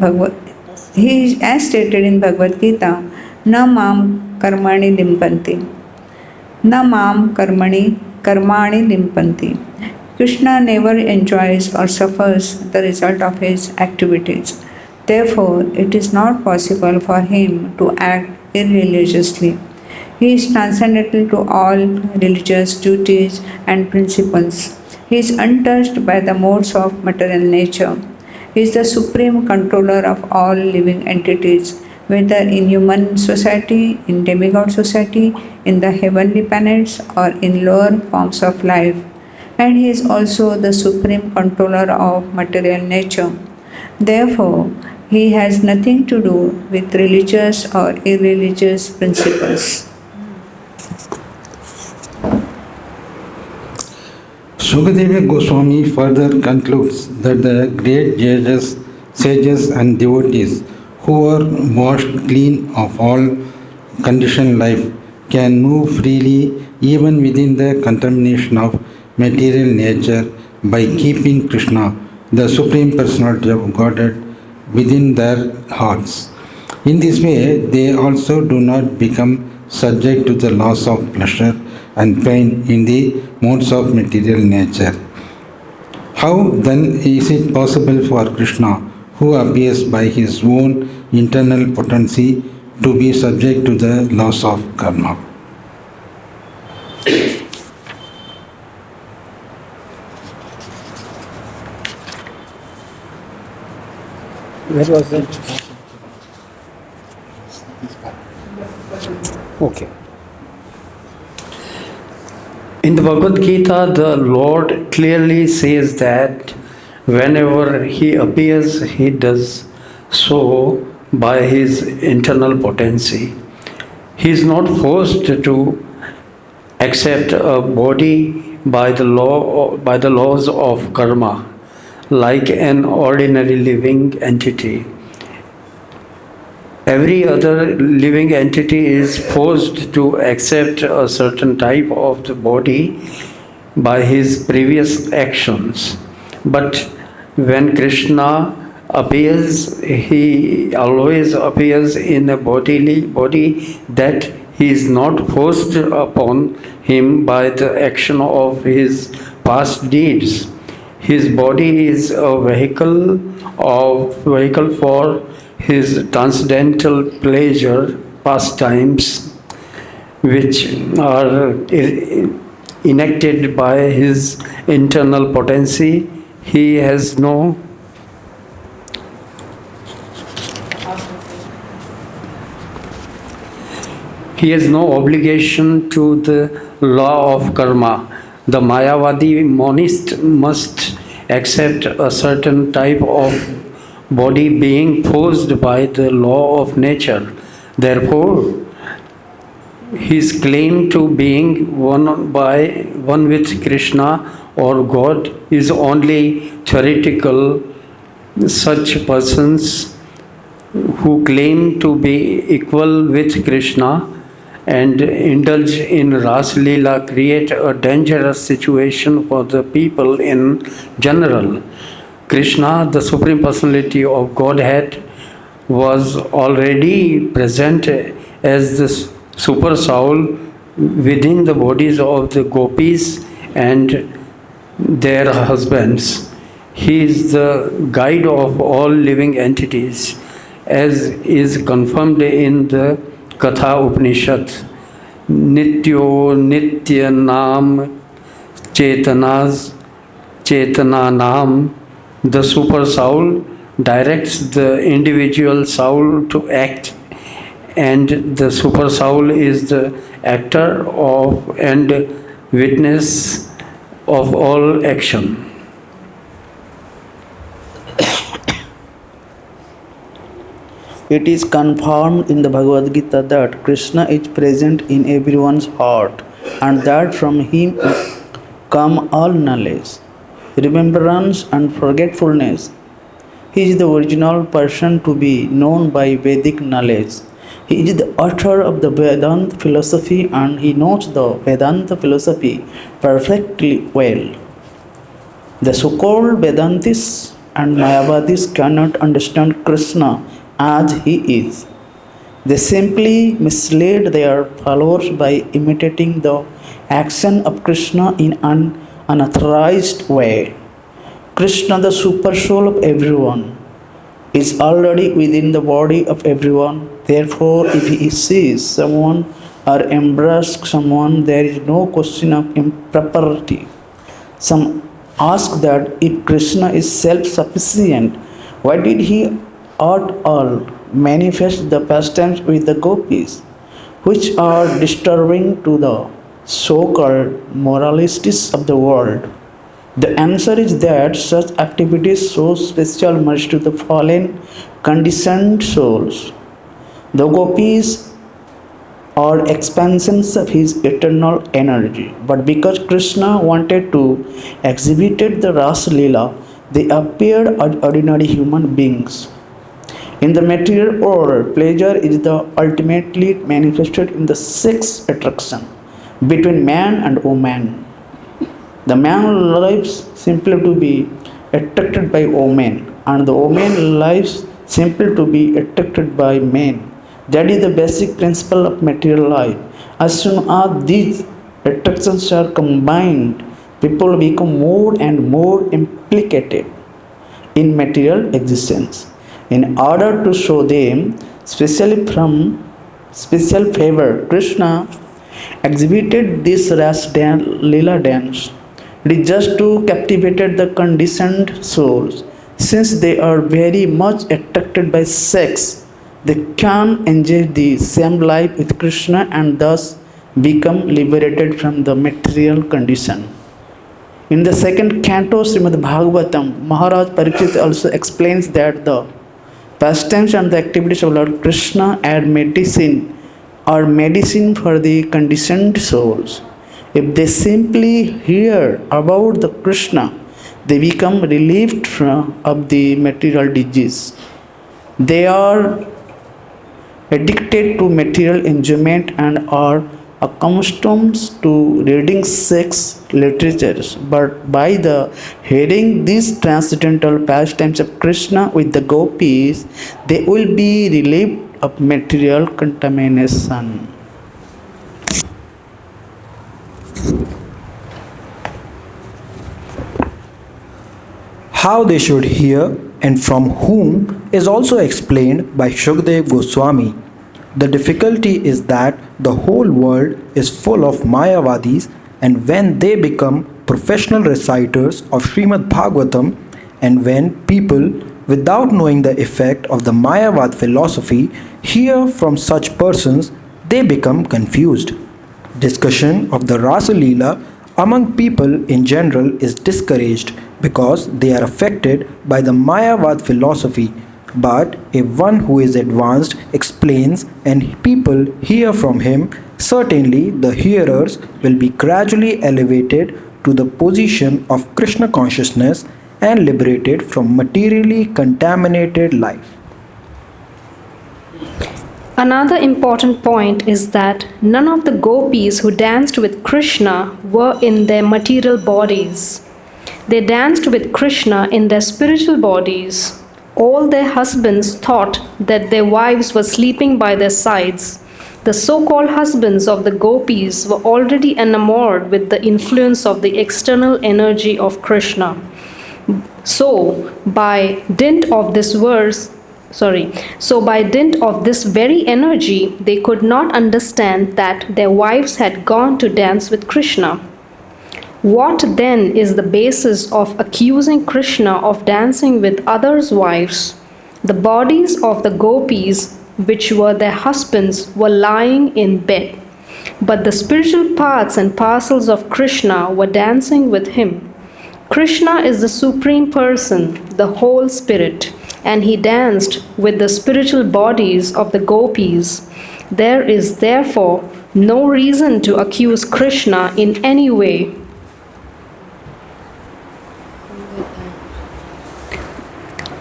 Bhagavad-Gita, na mam karmani limpanti. Na mam karmani limpanti. Krishna never enjoys or suffers the result of his activities. Therefore, it is not possible for him to act irreligiously. He is transcendental to all religious duties and principles. He is untouched by the modes of material nature. He is the supreme controller of all living entities, whether in human society, in demigod society, in the heavenly planets, or in lower forms of life. And he is also the supreme controller of material nature. Therefore, he has nothing to do with religious or irreligious principles. Sukadeva Goswami further concludes that the great sages and devotees who are washed clean of all conditioned life can move freely even within the contamination of material nature by keeping Krishna, the Supreme Personality of Godhead, within their hearts. In this way, they also do not become subject to the laws of pleasure and pain in the modes of material nature. How then is it possible for Krishna, who appears by his own internal potency, to be subject to the laws of karma? Where was that? Okay. In the Bhagavad-Gita, the Lord clearly says that whenever He appears, He does so by His internal potency. He is not forced to accept a body by the laws of karma, like an ordinary living entity. Every other living entity is forced to accept a certain type of the body by his previous actions. But when Krishna appears, he always appears in a bodily body that he is not forced upon him by the action of his past deeds. His body is a vehicle for his transcendental pleasure pastimes, which are enacted by his internal potency. He has no obligation to the law of karma. The Mayavadi monist must accept a certain type of body being posed by the law of nature. Therefore, his claim to being one with Krishna or God is only theoretical. Such persons who claim to be equal with Krishna and indulge in Ras Leela create a dangerous situation for the people in general. Krishna, the Supreme Personality of Godhead, was already present as the super soul within the bodies of the gopis and their husbands. He is the guide of all living entities, as is confirmed in the Katha Upanishad. Nityo Nitya Nam Chetana Nam. The super soul directs the individual soul to act, and the super soul is the actor of and witness of all action. It is confirmed in the Bhagavad-Gita that Krishna is present in everyone's heart and that from him come all knowledge, remembrance and forgetfulness. He is the original person to be known by Vedic knowledge. He is the author of the Vedanta philosophy and he knows the Vedanta philosophy perfectly well. The so-called Vedantists and Mayavadis cannot understand Krishna as he is. They simply mislead their followers by imitating the action of Krishna in an unauthorized way. Krishna, the super soul of everyone, is already within the body of everyone. Therefore, if he sees someone or embraces someone, there is no question of impropriety. Some ask that if Krishna is self-sufficient, why did he at all manifest the pastimes with the gopis, which are disturbing to the so-called moralists of the world? The answer is that such activities show special mercy to the fallen, conditioned souls. The gopis are expansions of his eternal energy, but because Krishna wanted to exhibit the Ras Leela, they appeared as ordinary human beings. In the material world, pleasure is the ultimately manifested in the sex attraction between man and woman. The man lives simply to be attracted by women, and the woman lives simply to be attracted by men. That is the basic principle of material life. As soon as these attractions are combined, people become more and more implicated in material existence. In order to show them, especially from special favor, Krishna exhibited this Ras Leela dance. It is just to captivate the conditioned souls. Since they are very much attracted by sex, they can enjoy the same life with Krishna and thus become liberated from the material condition. In the second canto Srimad Bhagavatam, Maharaj Parikshit also explains that the pastimes and the activities of Lord Krishna are medicine for the conditioned souls. If they simply hear about the Krishna, they become relieved of the material disease. They are addicted to material enjoyment and are accustomed to reading sex literatures, but by the hearing these transcendental pastimes of Krishna with the gopis, they will be relieved of material contamination. how they should hear and from whom is also explained by Shukdev Goswami. The difficulty is that the whole world is full of Mayavadis, and when they become professional reciters of Srimad Bhagavatam, and when people, without knowing the effect of the Mayavad philosophy, hear from such persons, they become confused. Discussion of the Rasa Leela among people in general is discouraged because they are affected by the Mayavad philosophy. But if one who is advanced explains and people hear from him, certainly the hearers will be gradually elevated to the position of Krishna consciousness and liberated from materially contaminated life. Another important point is that none of the gopis who danced with Krishna were in their material bodies. They danced with Krishna in their spiritual bodies. All their husbands thought that their wives were sleeping by their sides. The so-called husbands of the gopis were already enamored with the influence of the external energy of Krishna. So, by dint of this very energy, they could not understand that their wives had gone to dance with Krishna. What then is the basis of accusing Krishna of dancing with others' wives? The bodies of the gopis, which were their husbands, were lying in bed, but the spiritual parts and parcels of Krishna were dancing with him. Krishna is the Supreme Person, the whole Spirit, and he danced with the spiritual bodies of the gopis. There is therefore no reason to accuse Krishna in any way.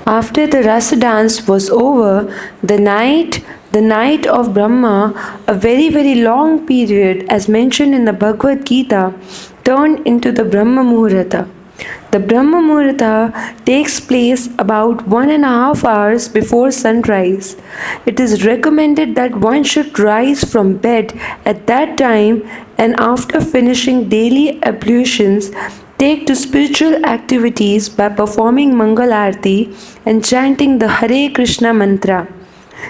After the rasa dance was over, the night of Brahma, a very, very long period as mentioned in the Bhagavad-Gita, turned into the Brahma Muhurta. The Brahma Muhurta takes place about 1.5 hours before sunrise. It is recommended that one should rise from bed at that time and after finishing daily ablutions, take to spiritual activities by performing Mangal Aarti and chanting the Hare Krishna mantra.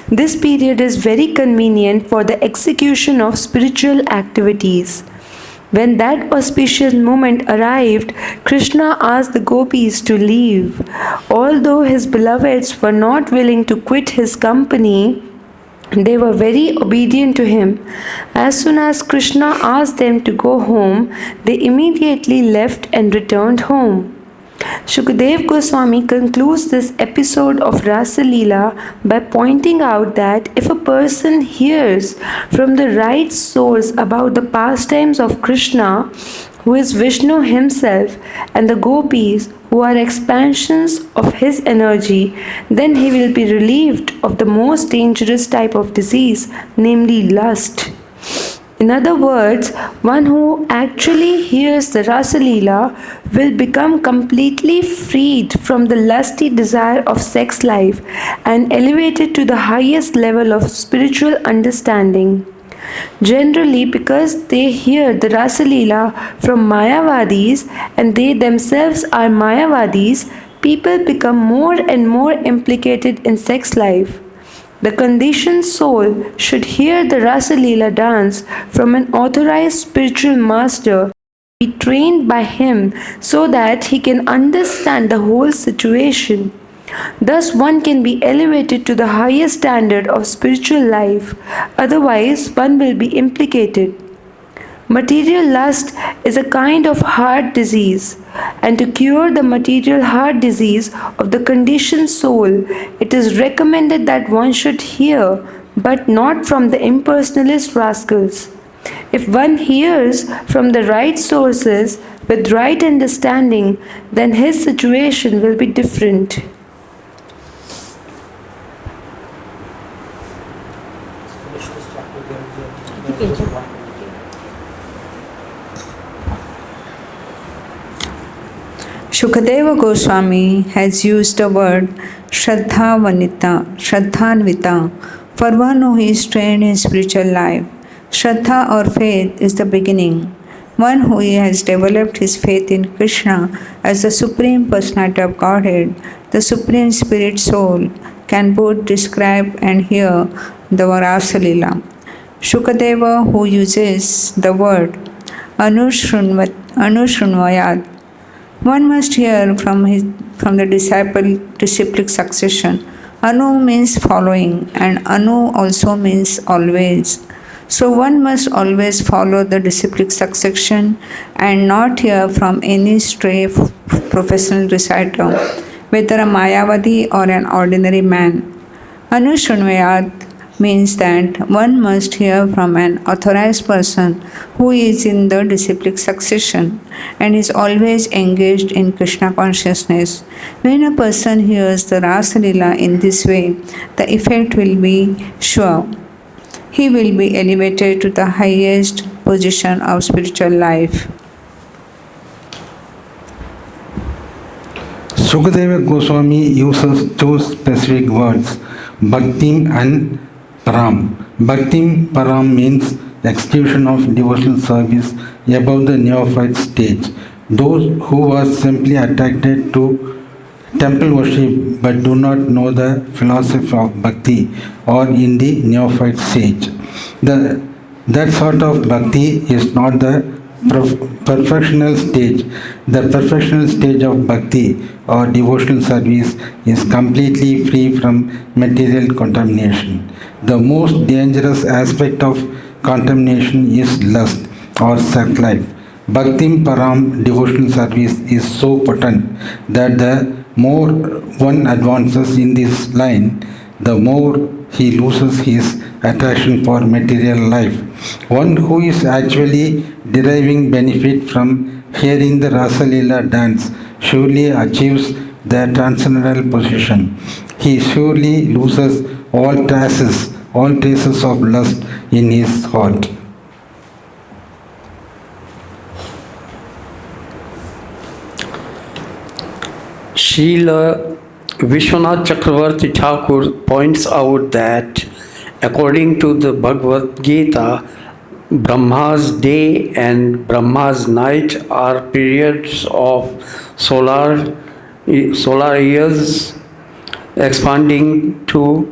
This period is very convenient for the execution of spiritual activities. When that auspicious moment arrived, Krishna asked the gopis to leave. Although his beloveds were not willing to quit his company, they were very obedient to him. As soon as Krishna asked them to go home, they immediately left and returned home. Shukdev Goswami concludes this episode of Rasa Leela by pointing out that if a person hears from the right source about the pastimes of Krishna, who is Vishnu himself, and the gopis, who are expansions of his energy, then he will be relieved of the most dangerous type of disease, namely lust. In other words, one who actually hears the Rasa Leela will become completely freed from the lusty desire of sex life and elevated to the highest level of spiritual understanding. Generally, because they hear the Rasa Leela from Mayavadis and they themselves are Mayavadis, people become more and more implicated in sex life. The conditioned soul should hear the Rasa Leela dance from an authorized spiritual master, be trained by him so that he can understand the whole situation. Thus, one can be elevated to the highest standard of spiritual life, otherwise, one will be implicated. Material lust is a kind of heart disease, and to cure the material heart disease of the conditioned soul, it is recommended that one should hear, but not from the impersonalist rascals. If one hears from the right sources with right understanding, then his situation will be different. Shukadeva Goswami has used the word Shraddhanvita for one who is trained in spiritual life. Shraddha or faith is the beginning. One who has developed his faith in Krishna as the Supreme Personality of Godhead, the Supreme Spirit Soul, can both describe and hear the Rasa Leela. Shukadeva, who uses the word Anushrunvayat, one must hear from the disciplic succession. Anu means following, and Anu also means always. So one must always follow the disciplic succession and not hear from any stray professional reciter, whether a Mayavadi or an ordinary man. Anushrunvayat means that one must hear from an authorized person who is in the disciplic succession and is always engaged in Krishna consciousness. When a person hears the Rasa Leela in this way, the effect will be sure. He will be elevated to the highest position of spiritual life. Sukadeva Goswami uses two specific words, Bhaktim and Param. Bhaktim Param means execution of devotional service above the neophyte stage. Those who are simply attracted to temple worship but do not know the philosophy of bhakti or in the neophyte stage. That sort of bhakti is not the perfectional stage. The perfectional stage of bhakti or devotional service is completely free from material contamination. The most dangerous aspect of contamination is lust or sex life. Bhaktim Param devotional service is so potent that the more one advances in this line, the more he loses his attraction for material life. One who is actually deriving benefit from hearing the Rasa Leela dance surely achieves the transcendental position. He surely loses all traces of lust in his heart. Srila Vishwanath Chakravarti Thakur points out that according to the Bhagavad-Gita, Brahma's day and Brahma's night are periods of solar years expanding to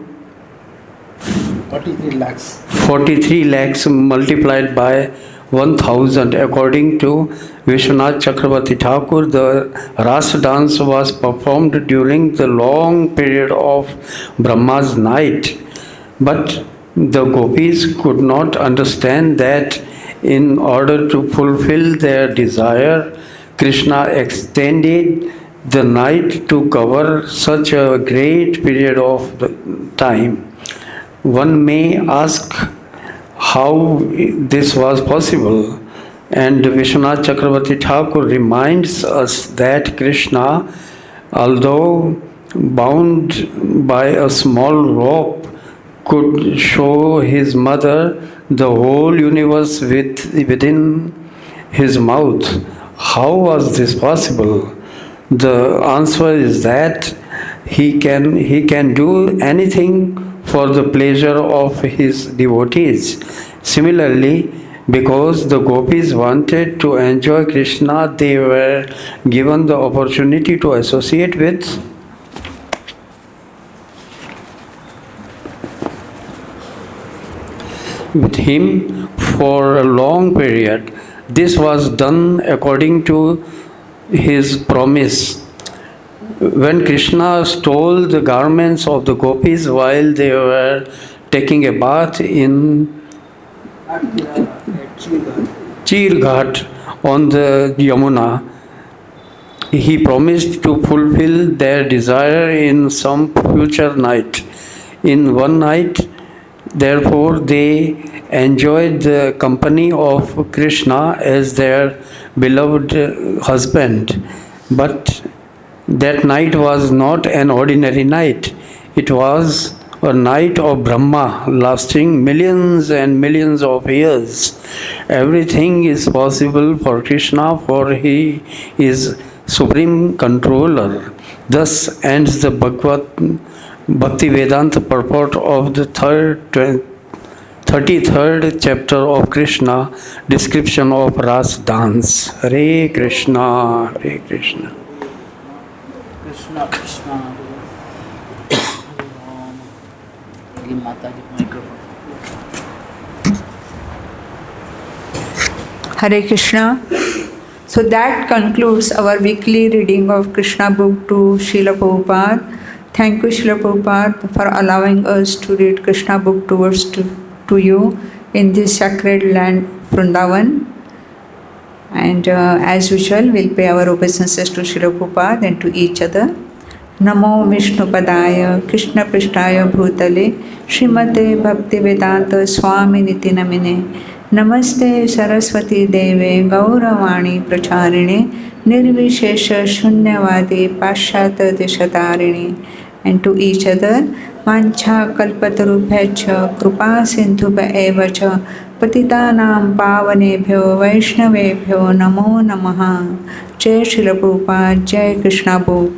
43 lakhs multiplied by 1000. According to Vishwanath Chakravarti Thakur, the Rasa dance was performed during the long period of Brahma's night. But the gopis could not understand that in order to fulfill their desire, Krishna extended the night to cover such a great period of time. One may ask how this was possible, and Vishwanath Chakravarti Thakur reminds us that Krishna, although bound by a small rope, could show his mother the whole universe within his mouth. How was this possible? The answer is that he can do anything for the pleasure of his devotees. Similarly, because the gopis wanted to enjoy Krishna, they were given the opportunity to associate with him for a long period. This was done according to his promise. When Krishna stole the garments of the gopis while they were taking a bath in Chirghat on the Yamuna, he promised to fulfill their desire in some future night. In one night, therefore, they enjoyed the company of Krishna as their beloved husband. But that night was not an ordinary night. It was a night of Brahma lasting millions and millions of years. Everything is possible for Krishna, for he is supreme controller. Thus ends the Bhakti Vedanta purport of the third 33rd chapter of Krishna, description of Ras dance. Hare Krishna, Hare Krishna. Krishna, Krishna. Give Mataji microphone. Hare Krishna. So that concludes our weekly reading of Krishna book to Srila Prabhupada. Thank you, Srila Prabhupada, for allowing us to read Krishna book to you in this sacred land, Vrindavan. And as usual, we'll pay our obeisances to Srila Prabhupada and to each other. Namo Vishnu Padaya Krishna Prishtaya Bhutale Srimate Bhakti-Vedanta Swami Niti Namine Namaste Saraswati Deve Gauravani Pracharine Nirvishesha Shunyavadi Pashyata Deshatarine. And to each other, Vancha Kalpatarubhyacha Krupa Sindhubha Evacha Patitanam Pavanebhyo Vaishnavebhyo Namo Namaha. Jai Srila Prabhupada, Jai Krishna Book.